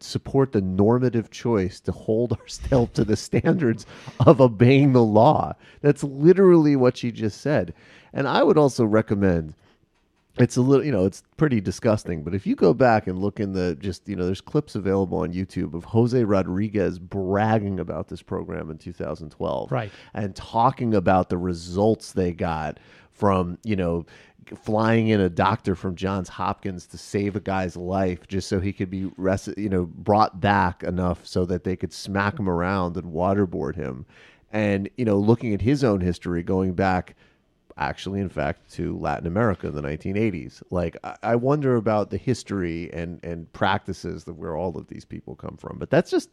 support the normative choice to hold ourselves to the standards of obeying the law. That's literally what she just said. And I would also recommend, it's a little, it's pretty disgusting, but if you go back and look in there's clips available on YouTube of Jose Rodriguez bragging about this program in 2012. Right. And talking about the results they got from, flying in a doctor from Johns Hopkins to save a guy's life just so he could be brought back enough so that they could smack him around and waterboard him. And, looking at his own history going back, actually, in fact, to Latin America in the 1980s. Like, I wonder about the history and practices of where all of these people come from. But that's just,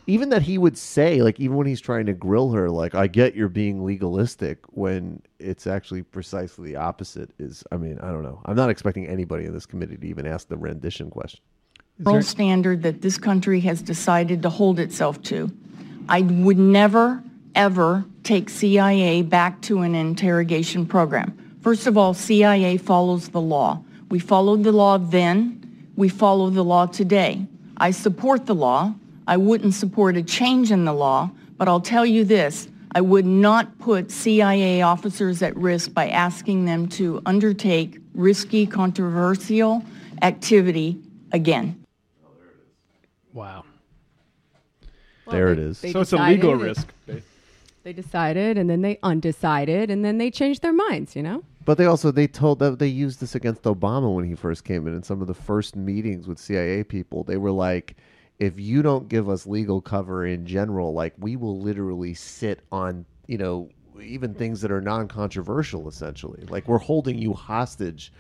even that he would say, like, even when he's trying to grill her, like, I get you're being legalistic, when it's actually precisely the opposite is, I don't know. I'm not expecting anybody in this committee to even ask the rendition question. Moral standard that this country has decided to hold itself to. I would never, ever take CIA back to an interrogation program. First of all, CIA follows the law. We followed the law then. We follow the law today. I support the law. I wouldn't support a change in the law, but I'll tell you this, I would not put CIA officers at risk by asking them to undertake risky, controversial activity again. Wow. There it is. So it's a legal risk. They decided, and then they undecided, and then they changed their minds, But they used this against Obama when he first came in some of the first meetings with CIA people. They were like, if you don't give us legal cover in general, like, we will literally sit on, even things that are non-controversial, essentially. Like, we're holding you hostage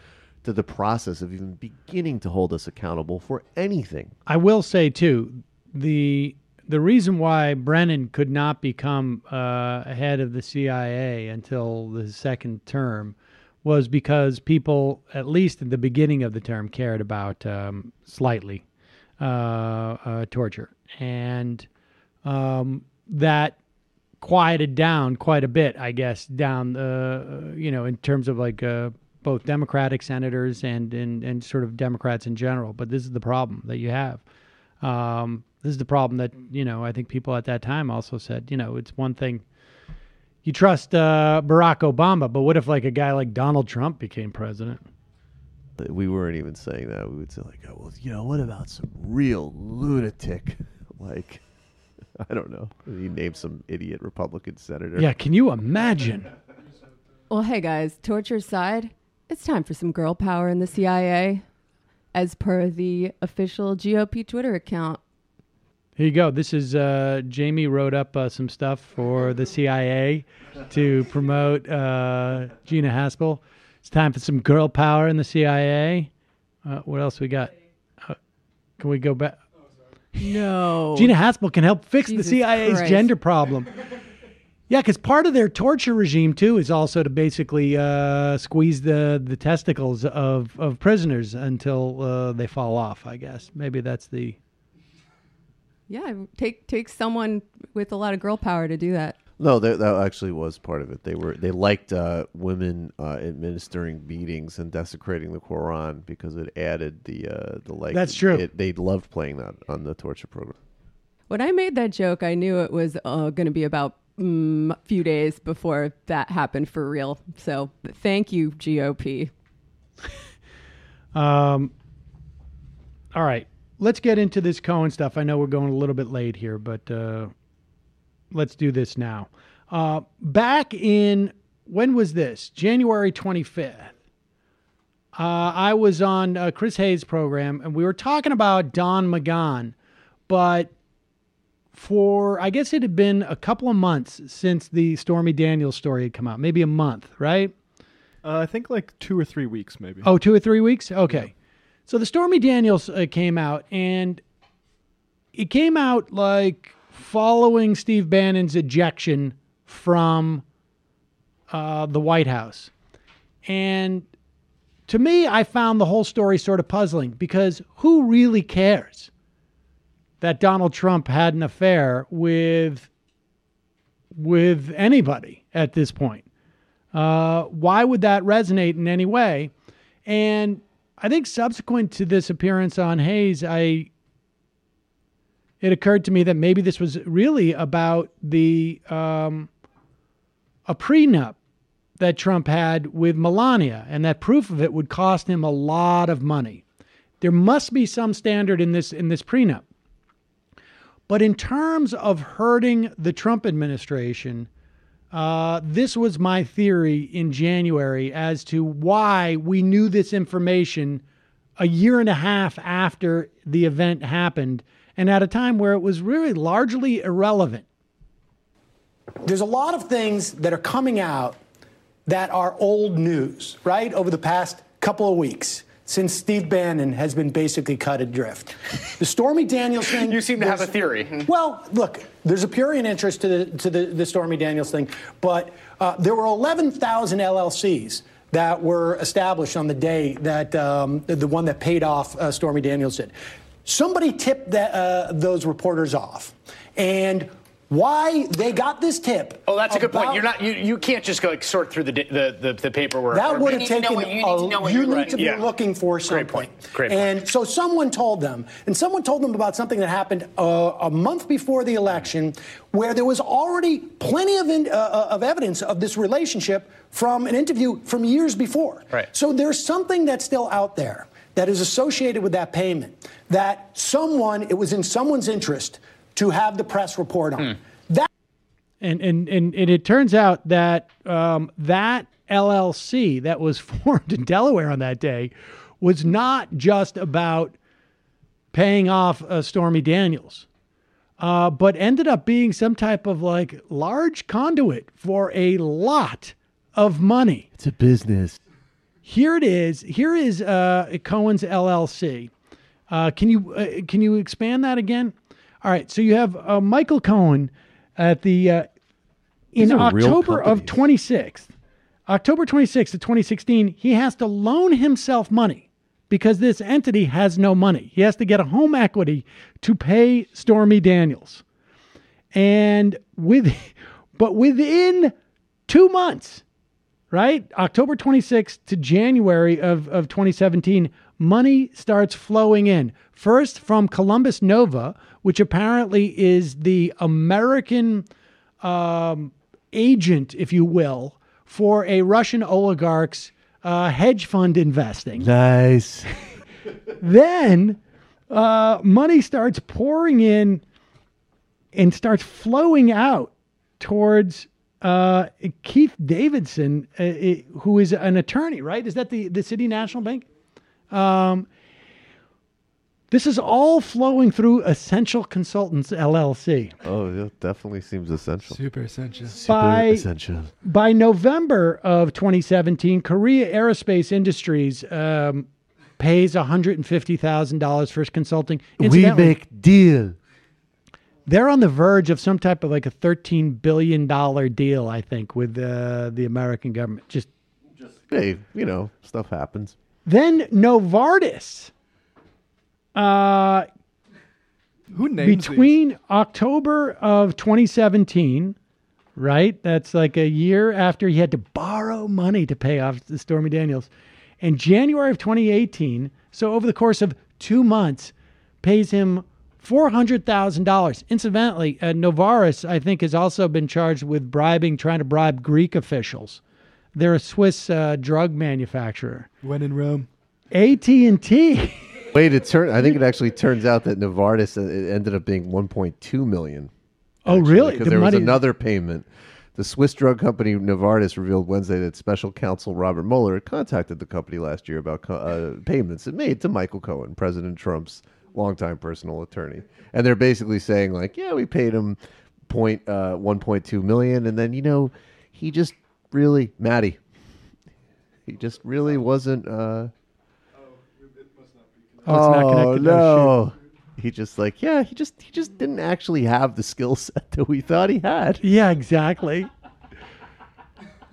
to the process of even beginning to hold us accountable for anything. I will say, too, the reason why Brennan could not become head of the CIA until the second term was because people, at least at the beginning of the term, cared about slightly torture. And that quieted down quite a bit, I guess, down, in terms of both Democratic senators and sort of Democrats in general. But this is the problem that you have. This is the problem that, I think people at that time also said, it's one thing. You trust Barack Obama, but what if a guy like Donald Trump became president? We weren't even saying that. We would say what about some real lunatic? I don't know. He named some idiot Republican senator. Yeah, can you imagine? Well, hey guys, torture aside, it's time for some girl power in the CIA, as per the official GOP Twitter account. Here you go. This is Jamie wrote up some stuff for the CIA to promote Gina Haspel. It's time for some girl power in the CIA. What else we got? Can we go back? No. Gina Haspel can help fix Jesus the CIA's Christ. gender problem. Yeah, because part of their torture regime, too, is also to basically squeeze the testicles of prisoners until they fall off, I guess. Maybe that's the... Yeah, take someone with a lot of girl power to do that. No, that actually was part of it. They liked women administering beatings and desecrating the Quran because it added the like. That's true. They loved playing that on the torture program. When I made that joke, I knew it was going to be about a few days before that happened for real. So thank you, GOP. All right. Let's get into this Cohen stuff. I know we're going a little bit late here, but let's do this now. Back in, when was this? January 25th. I was on Chris Hayes' program, and we were talking about Don McGahn, but I guess it had been a couple of months since the Stormy Daniels story had come out. Maybe a month, right? I think like 2 or 3 weeks, maybe. Oh, 2 or 3 weeks? Okay. Yeah. So the Stormy Daniels came out, and it came out like following Steve Bannon's ejection from the White House. And to me, I found the whole story sort of puzzling because who really cares that Donald Trump had an affair with anybody at this point? Why would that resonate in any way? And I think subsequent to this appearance on Hayes, it occurred to me that maybe this was really about a prenup that Trump had with Melania, and that proof of it would cost him a lot of money. There must be some standard in this prenup. But in terms of hurting the Trump administration, this was my theory in January as to why we knew this information a year and a half after the event happened and at a time where it was really largely irrelevant. There's a lot of things that are coming out that are old news, right, over the past couple of weeks since Steve Bannon has been basically cut adrift. The Stormy Daniels thing... You seem to have a theory. Well, look, there's a purient interest to the Stormy Daniels thing, but there were 11,000 LLCs that were established on the day that the one that paid off Stormy Daniels did. Somebody tipped those reporters off, and why they got this tip? Oh, that's a good point. You're not. You can't just go like, sort through the paperwork. That would have taken. You need to be looking for something. Great point. Great point. And so someone told them, about something that happened a month before the election, where there was already plenty of evidence of this relationship from an interview from years before. Right. So there's something that's still out there that is associated with that payment that it was in someone's interest to have the press report on. And it turns out that that LLC that was formed in Delaware on that day was not just about paying off Stormy Daniels, but ended up being some type of like large conduit for a lot of money. It's a business. Here it is. Here is Cohen's LLC. Can you expand that again? All right, so you have Michael Cohen at the in October of 26th, October 26th of 2016, he has to loan himself money because this entity has no money. He has to get a home equity to pay Stormy Daniels, but within 2 months, right, October 26th to January of 2017, money starts flowing in. First from Columbus Nova, which apparently is the American agent, if you will, for a Russian oligarch's hedge fund investing. Nice. Then money starts pouring in and starts flowing out towards Keith Davidson, who is an attorney, right? Is that the City National Bank? This is all flowing through Essential Consultants, LLC. Oh, it definitely seems essential. Super essential. Essential. By November of 2017, Korea Aerospace Industries pays $150,000 for his consulting. We Incidentally, make deal. they're on the verge of some type of like a $13 billion deal, I think, with the American government. Just hey, you know, stuff happens. then Novartis. Who names between October of 2017, right? That's like a year after he had to borrow money to pay off the Stormy Daniels, and January of 2018. So over the course of 2 months, pays him $400,000. Incidentally, Novartis, I think, has also been charged with trying to bribe Greek officials. They're a Swiss drug manufacturer. When in Rome. AT&T. Wait, I think it actually turns out that Novartis it ended up being 1.2 million. Oh, really? Because there was another payment. The Swiss drug company Novartis revealed Wednesday that special counsel Robert Mueller had contacted the company last year about payments it made to Michael Cohen, President Trump's longtime personal attorney. And they're basically saying, like, yeah, we paid him 1.2 million, and then, you know, he just really, Maddie, he just really wasn't... Oh, it's not connected. No. He just like, yeah, he just didn't actually have the skill set that we thought he had. Yeah, exactly.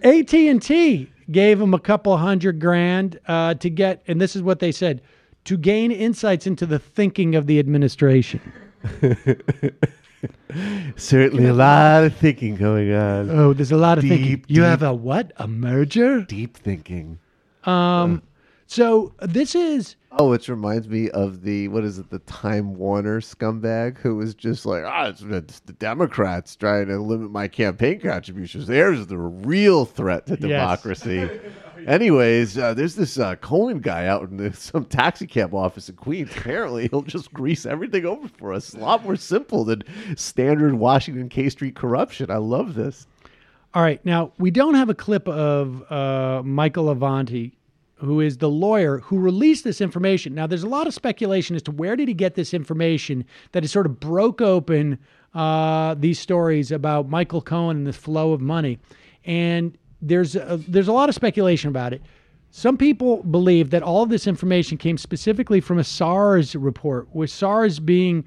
AT&T gave him a couple $100,000 to get, and this is what they said, to gain insights into the thinking of the administration. Certainly a lot of thinking going on. Oh, there's a lot of thinking. You have a what? A merger? Deep thinking. So this is... Oh, which reminds me of the Time Warner scumbag who was just like, it's the Democrats trying to limit my campaign contributions. There's the real threat to democracy. Anyways, there's this Cohen guy out in some taxi cab office in Queens. Apparently, he'll just grease everything over for us. It's a lot more simple than standard Washington K Street corruption. I love this. All right. Now, we don't have a clip of Michael Avenatti, who is the lawyer who released this information. Now, there's a lot of speculation as to where did he get this information that has sort of broke open these stories about Michael Cohen and the flow of money. And there's a lot of speculation about it. Some people believe that all of this information came specifically from a SARS report, with SARS being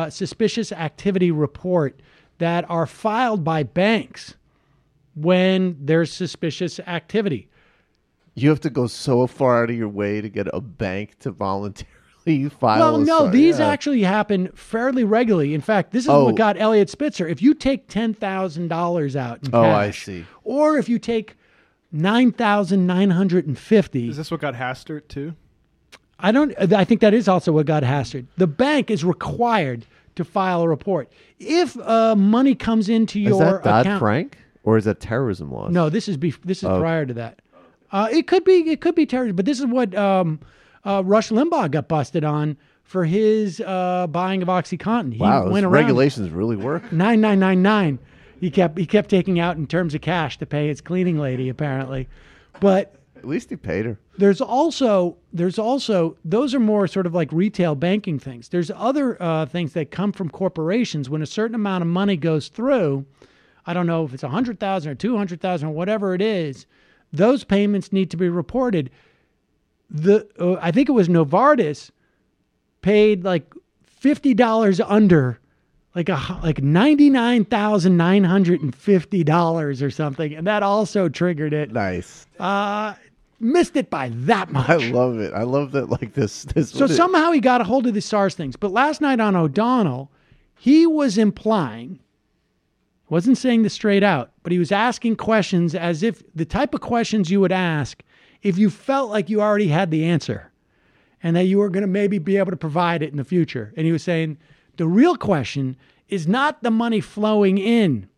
suspicious activity report that are filed by banks when there's suspicious activity. You have to go so far out of your way to get a bank to voluntarily file. Well, no, these actually happen fairly regularly. In fact, this is what got Elliot Spitzer. If you take $10,000 out in cash, I see. Or if you take $9,950, is this what got Hastert too? I think that is also what got Hastert. The bank is required to file a report if money comes into your account. Is that Dodd-Frank or is that terrorism laws? No, this is prior to that. It could be terrorism, but this is what Rush Limbaugh got busted on for his buying of OxyContin. Wow, those regulations really work. 9999. He kept taking out in terms of cash to pay his cleaning lady, apparently. But at least he paid her. There's also those are more sort of like retail banking things. There's other things that come from corporations when a certain amount of money goes through. I don't know if it's 100,000 or 200,000 or whatever it is. Those payments need to be reported. I think it was Novartis paid like $50 under, like $99,950 or something, and that also triggered it. Nice. Missed it by that much. I love it. I love that. Like this. So somehow he got a hold of the SARS things. But last night on O'Donnell, he was implying. Wasn't saying this straight out, but he was asking questions as if the type of questions you would ask if you felt like you already had the answer and that you were going to maybe be able to provide it in the future. And he was saying the real question is not the money flowing in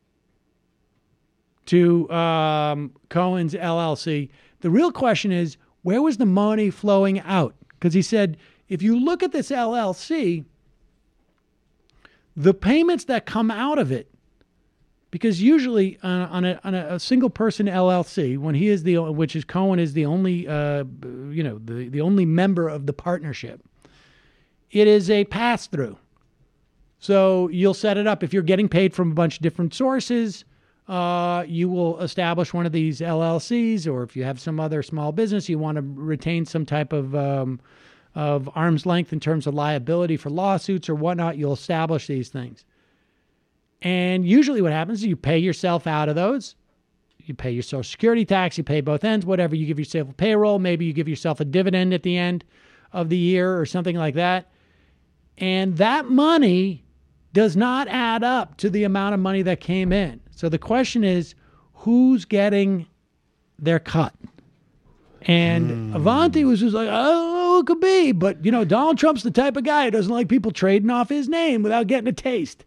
to Cohen's LLC. The real question is, where was the money flowing out? Because he said, if you look at this LLC, the payments that come out of it, because usually on a single person LLC, when he is Cohen is the only, the only member of the partnership, it is a pass through. So you'll set it up if you're getting paid from a bunch of different sources. you will establish one of these LLCs, or if you have some other small business, you want to retain some type of arm's length in terms of liability for lawsuits or whatnot, you'll establish these things. And usually what happens is you pay yourself out of those. You pay your Social Security tax, you pay both ends, whatever. You give yourself a payroll, maybe you give yourself a dividend at the end of the year or something like that. And that money does not add up to the amount of money that came in. So the question is, who's getting their cut? And Avenatti was just like, I don't know who it could be. But, Donald Trump's the type of guy who doesn't like people trading off his name without getting a taste.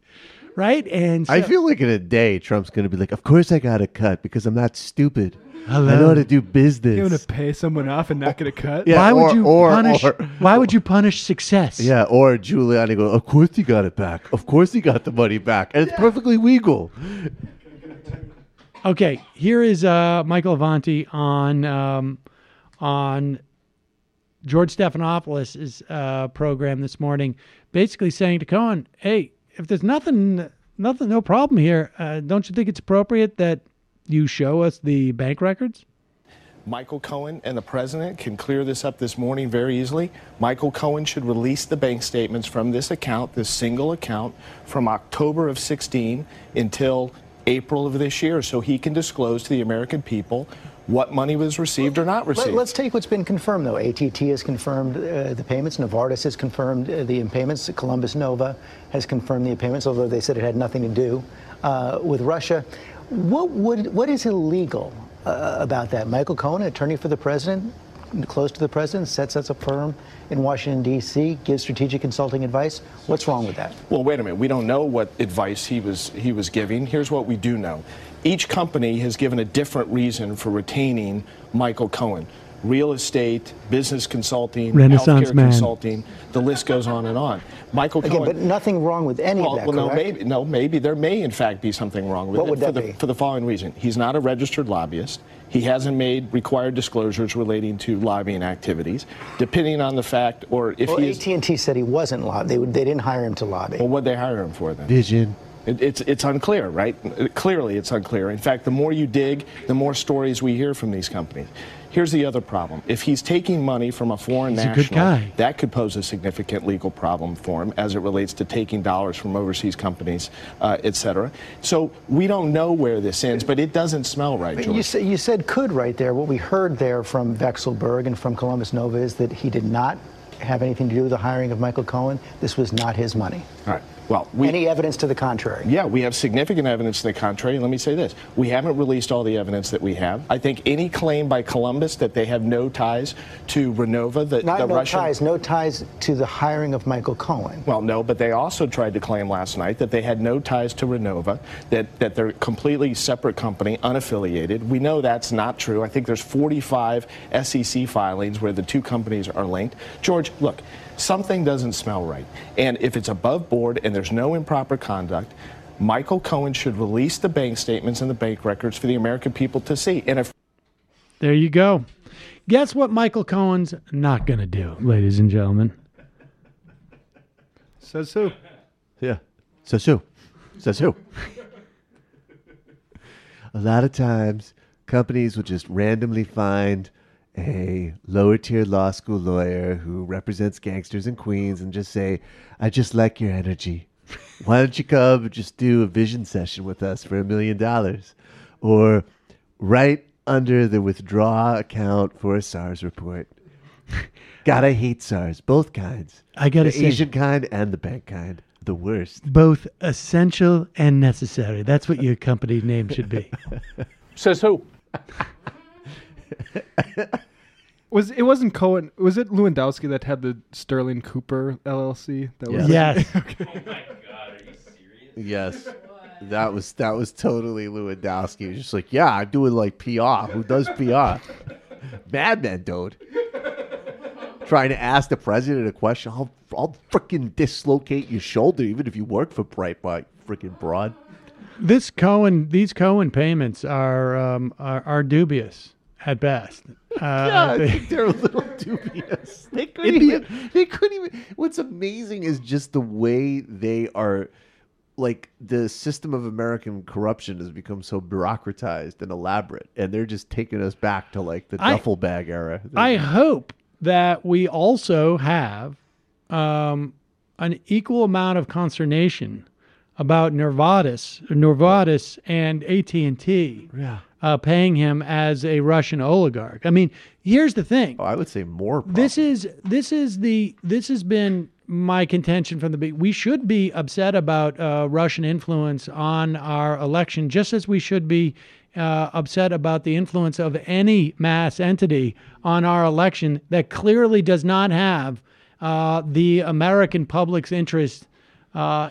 Right? And so, I feel like in a day, Trump's going to be like, of course I got a cut because I'm not stupid. I know how to do business. You're going to pay someone off and not get a cut? Yeah, why would you punish success? Yeah, or Giuliani go, of course he got it back. Of course he got the money back. And it's perfectly legal. Okay, here is Michael Avenatti on George Stephanopoulos' program this morning, basically saying to Cohen, hey, if there's no problem here, don't you think it's appropriate that you show us the bank records? Michael Cohen and the president can clear this up this morning very easily. Michael Cohen should release the bank statements from this account, this single account, from October of 16 until April of this year, so he can disclose to the American people what money was received or not received. Let's take what's been confirmed, though. ATT has confirmed the payments. Novartis has confirmed the payments. Columbus Nova has confirmed the payments, although they said it had nothing to do with Russia. What is illegal about that? Michael Cohen, attorney for the president, close to the president, sets up a firm in Washington, D.C., gives strategic consulting advice. What's wrong with that? Well, wait a minute. We don't know what advice he was giving. Here's what we do know. Each company has given a different reason for retaining Michael Cohen. Real estate, business consulting, Renaissance healthcare man. Consulting, the list goes on and on. Michael Again, Cohen. but nothing wrong with any of that, correct? Maybe there may in fact be something wrong with What it would that be? for the following reason. He's not a registered lobbyist. He hasn't made required disclosures relating to lobbying activities. Depending on the fact, or if AT&T said he wasn't lobbying. They didn't hire him to lobby. Well, what'd they hire him for then? Vision. It's unclear, right? Clearly, it's unclear. In fact, the more you dig, the more stories we hear from these companies. Here's the other problem. If he's taking money from a foreign national, that could pose a significant legal problem for him as it relates to taking dollars from overseas companies, et cetera. So we don't know where this ends, but it doesn't smell right, George. You said could right there. What we heard there from Vexelberg and from Columbus Nova is that he did not have anything to do with the hiring of Michael Cohen. This was not his money. All right. Well, any evidence to the contrary? Yeah, we have significant evidence to the contrary. Let me say this. We haven't released all the evidence that we have. I think any claim by Columbus that they have no ties to Renova, no ties to the hiring of Michael Cohen. Well, no, but they also tried to claim last night that they had no ties to Renova, that they're a completely separate company, unaffiliated. We know that's not true. I think there's 45 SEC filings where the two companies are linked. George, look. Something doesn't smell right. And if it's above board and there's no improper conduct, Michael Cohen should release the bank statements and the bank records for the American people to see. And if there you go. Guess what Michael Cohen's not going to do, ladies and gentlemen? Says who? Yeah. Says who? Says who? A lot of times, companies will just randomly find a lower tier law school lawyer who represents gangsters in Queens and just say, I just like your energy. Why don't you come and just do a vision session with us for $1 million? Or right under the withdraw account for a SARS report. God, I hate SARS. Both kinds. I gotta say, the Asian kind and the bank kind. The worst. Both essential and necessary. That's what your company name should be. Says who? It wasn't Cohen. Was it Lewandowski that had the Sterling Cooper LLC? That was yes. Okay. Oh my God, are you serious? Yes. That was totally Lewandowski. He was just like, yeah, I'm doing like PR. Who does PR? Madman, dude. Trying to ask the president a question. I'll freaking dislocate your shoulder even if you work for Breitbart, freaking broad. These Cohen payments are dubious at best. Yeah, I think they're a little dubious. They couldn't even. What's amazing is just the way they are like the system of American corruption has become so bureaucratized and elaborate, and they're just taking us back to like the duffel bag era. I hope that we also have an equal amount of consternation about Novartis and AT&T paying him as a Russian oligarch. I mean, here's the thing. Oh, I would say more. This has been my contention from the beginning. We should be upset about Russian influence on our election, just as we should be upset about the influence of any mass entity on our election that clearly does not have the American public's interest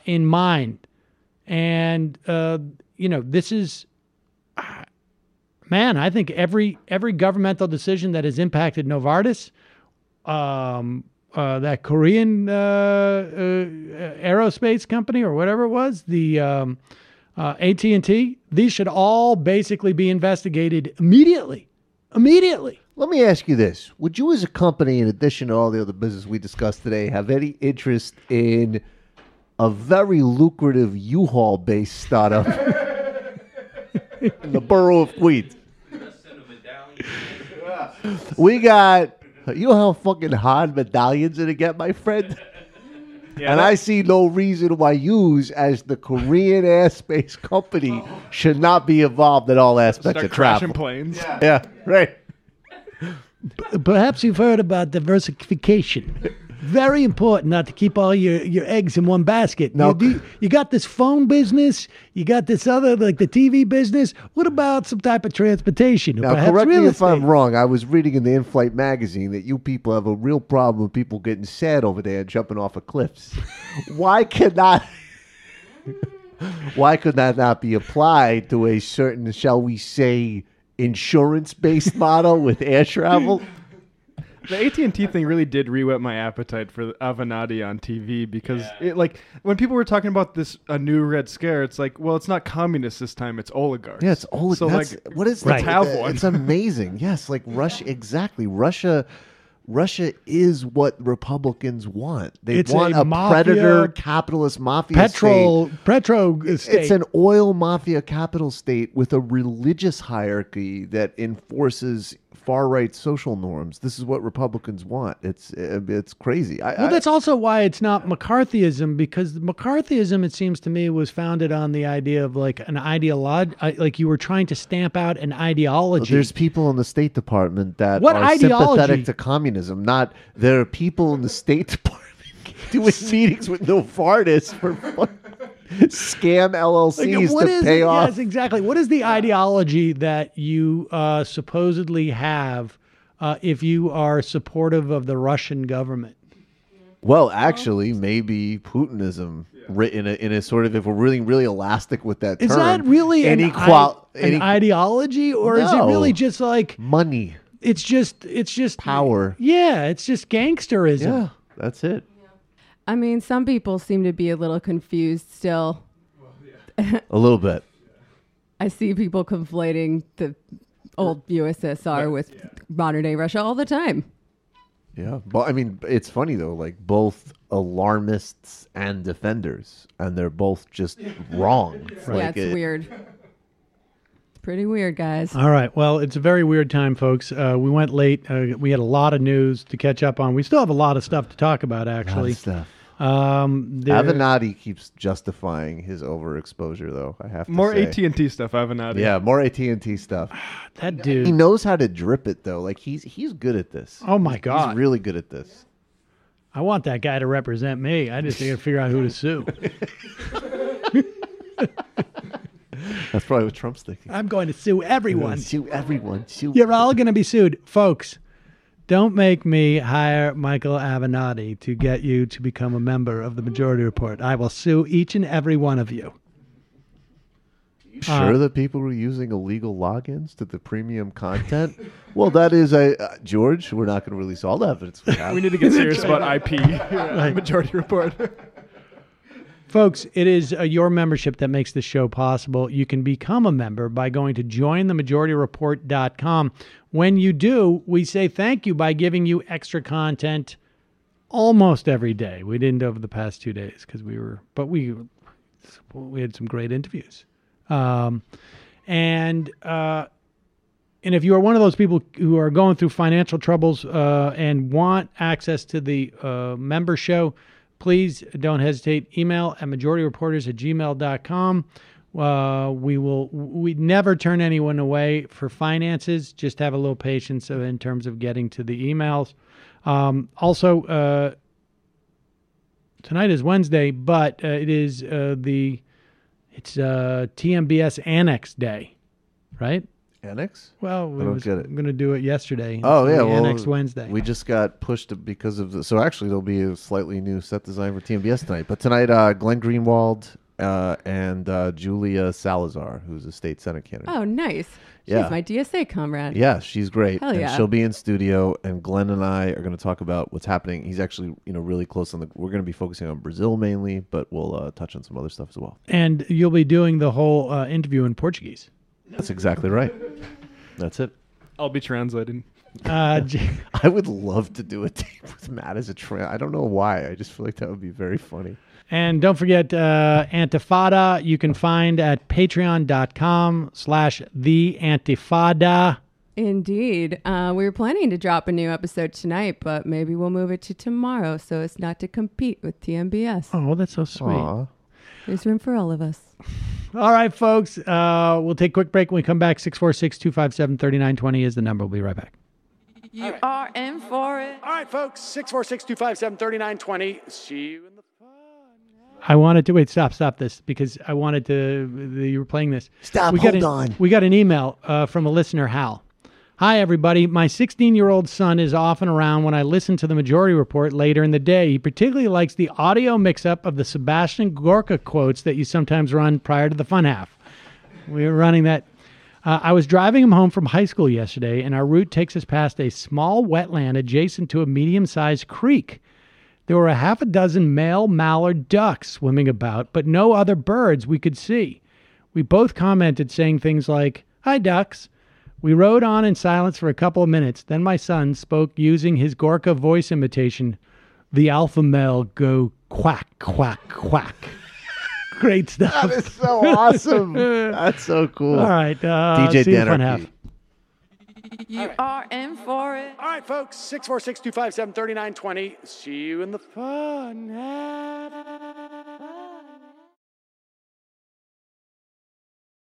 in mind. And this is, man, I think every governmental decision that has impacted Novartis, that Korean aerospace company or whatever it was, the AT&T, these should all basically be investigated immediately. Immediately. Let me ask you this. Would you as a company, in addition to all the other business we discussed today, have any interest in a very lucrative U-Haul-based startup in the borough of Queens? We got, you know how fucking hard medallions are to get, my friend? Yeah, and I see no reason why yous, as the Korean airspace company, should not be involved in all aspects of travel. Crashing planes. Yeah, right. Perhaps you've heard about diversification. Very important not to keep all your eggs in one basket. No. You got this phone business. You got this other, like the TV business. What about some type of transportation? Now, correct me if I'm wrong. I was reading in the In-Flight magazine that you people have a real problem with people getting sad over there and jumping off of cliffs. Why could that not be applied to a certain, shall we say, insurance-based model with air travel? The AT&T thing really did re-whet my appetite for Avenatti on TV because it, like, when people were talking about this a new Red Scare, it's like, well, it's not communists this time, it's oligarchs. Yeah, it's oligarchs. So like, what is let's have one. It's amazing. Yes, like Russia, exactly. Russia is what Republicans want. They want a predator capitalist mafia state. It's an oil mafia capital state with a religious hierarchy that enforces far-right social norms. This is what Republicans want. It's crazy. That's also why it's not McCarthyism, because McCarthyism, it seems to me, was founded on the idea of like an ideology, like you were trying to stamp out an ideology. There's people in the State Department that are sympathetic to communism. There are people in the State Department doing meetings with Novartis for scam LLCs to pay off. Yes, exactly. What is the ideology that you supposedly have if you are supportive of the Russian government? Well, actually, maybe Putinism, in a sort of, if we're really, really elastic with that term. Is that really an ideology, or is it really just like money? It's just power. Yeah, it's just gangsterism. Yeah, that's it. I mean, some people seem to be a little confused still. A little bit. I see people conflating the old USSR with modern day Russia all the time. Yeah. But I mean, it's funny though, like both alarmists and defenders, and they're both just wrong. Yeah, it's weird. Pretty weird, guys. All right. Well, it's a very weird time, folks. We went late. We had a lot of news to catch up on. We still have a lot of stuff to talk about, actually. A lot of stuff. Avenatti keeps justifying his overexposure, though. I have to more say. AT&T stuff, Avenatti. Yeah, more AT&T stuff. That dude. He knows how to drip it, though. Like he's good at this. Oh my God, he's really good at this. I want that guy to represent me. I just need to figure out who to sue. That's probably what Trump's thinking. I'm going to sue everyone. Sue everyone. You're all going to be sued, folks. Don't make me hire Michael Avenatti to get you to become a member of the Majority Report. I will sue each and every one of you. You sure that people were using illegal logins to the premium content? Well, that is George, we're not going to release all the evidence we have. We need to get serious about IP. Right. Majority Report. Folks, it is your membership that makes the show possible. You can become a member by going to jointhemajorityreport.com. When you do, we say thank you by giving you extra content almost every day. We didn't over the past 2 days because We had some great interviews. And if you are one of those people who are going through financial troubles and want access to the member show, please don't hesitate. Email at majorityreporters@gmail.com. We never turn anyone away for finances. Just have a little patience in terms of getting to the emails. Also, tonight is Wednesday, but it is it's TMBS Annex Day, right? Annex? Well, I don't get it. I'm going to do it yesterday. Oh, yeah. Well, Annex Wednesday. We just got pushed because of so actually there'll be a slightly new set design for TMBS tonight. But tonight, Glenn Greenwald and Julia Salazar, who's a state Senate candidate. Oh, nice. Yeah. She's my DSA comrade. Yeah, she's great. Hell yeah. And she'll be in studio, and Glenn and I are going to talk about what's happening. He's actually, really close on we're going to be focusing on Brazil mainly, but we'll touch on some other stuff as well. And you'll be doing the whole interview in Portuguese. That's exactly right. That's it. I'll be translating. I would love to do a tape with Matt as a I don't know why. I just feel like that would be very funny. And don't forget Antifada. You can find at patreon.com/theantifada. Indeed. We were planning to drop a new episode tonight, but maybe we'll move it to tomorrow so as not to compete with TMBS. Oh, that's so sweet. Aww. There's room for all of us. All right, folks. We'll take a quick break. When we come back, 646-257-3920 is the number. We'll be right back. You are in for it. All right, folks, 646-257-3920. See you in the I wanted to wait. Stop this because I wanted to. You were playing this. Hold on. We got an email from a listener, Hal. Hi, everybody. My 16-year-old son is often around when I listen to the Majority Report later in the day. He particularly likes the audio mix-up of the Sebastian Gorka quotes that you sometimes run prior to the fun half. We were running that. I was driving him home from high school yesterday, and our route takes us past a small wetland adjacent to a medium-sized creek. There were a half a dozen male mallard ducks swimming about, but no other birds we could see. We both commented saying things like, "Hi, ducks." We rode on in silence for a couple of minutes. Then my son spoke using his Gorka voice imitation. The alpha male go quack, quack, quack. Great stuff. That is so awesome. That's so cool. All right. DJ see you in the fun half. Danarchy. You are in for it. All right, folks, 646-257-3920. See you in the fun half.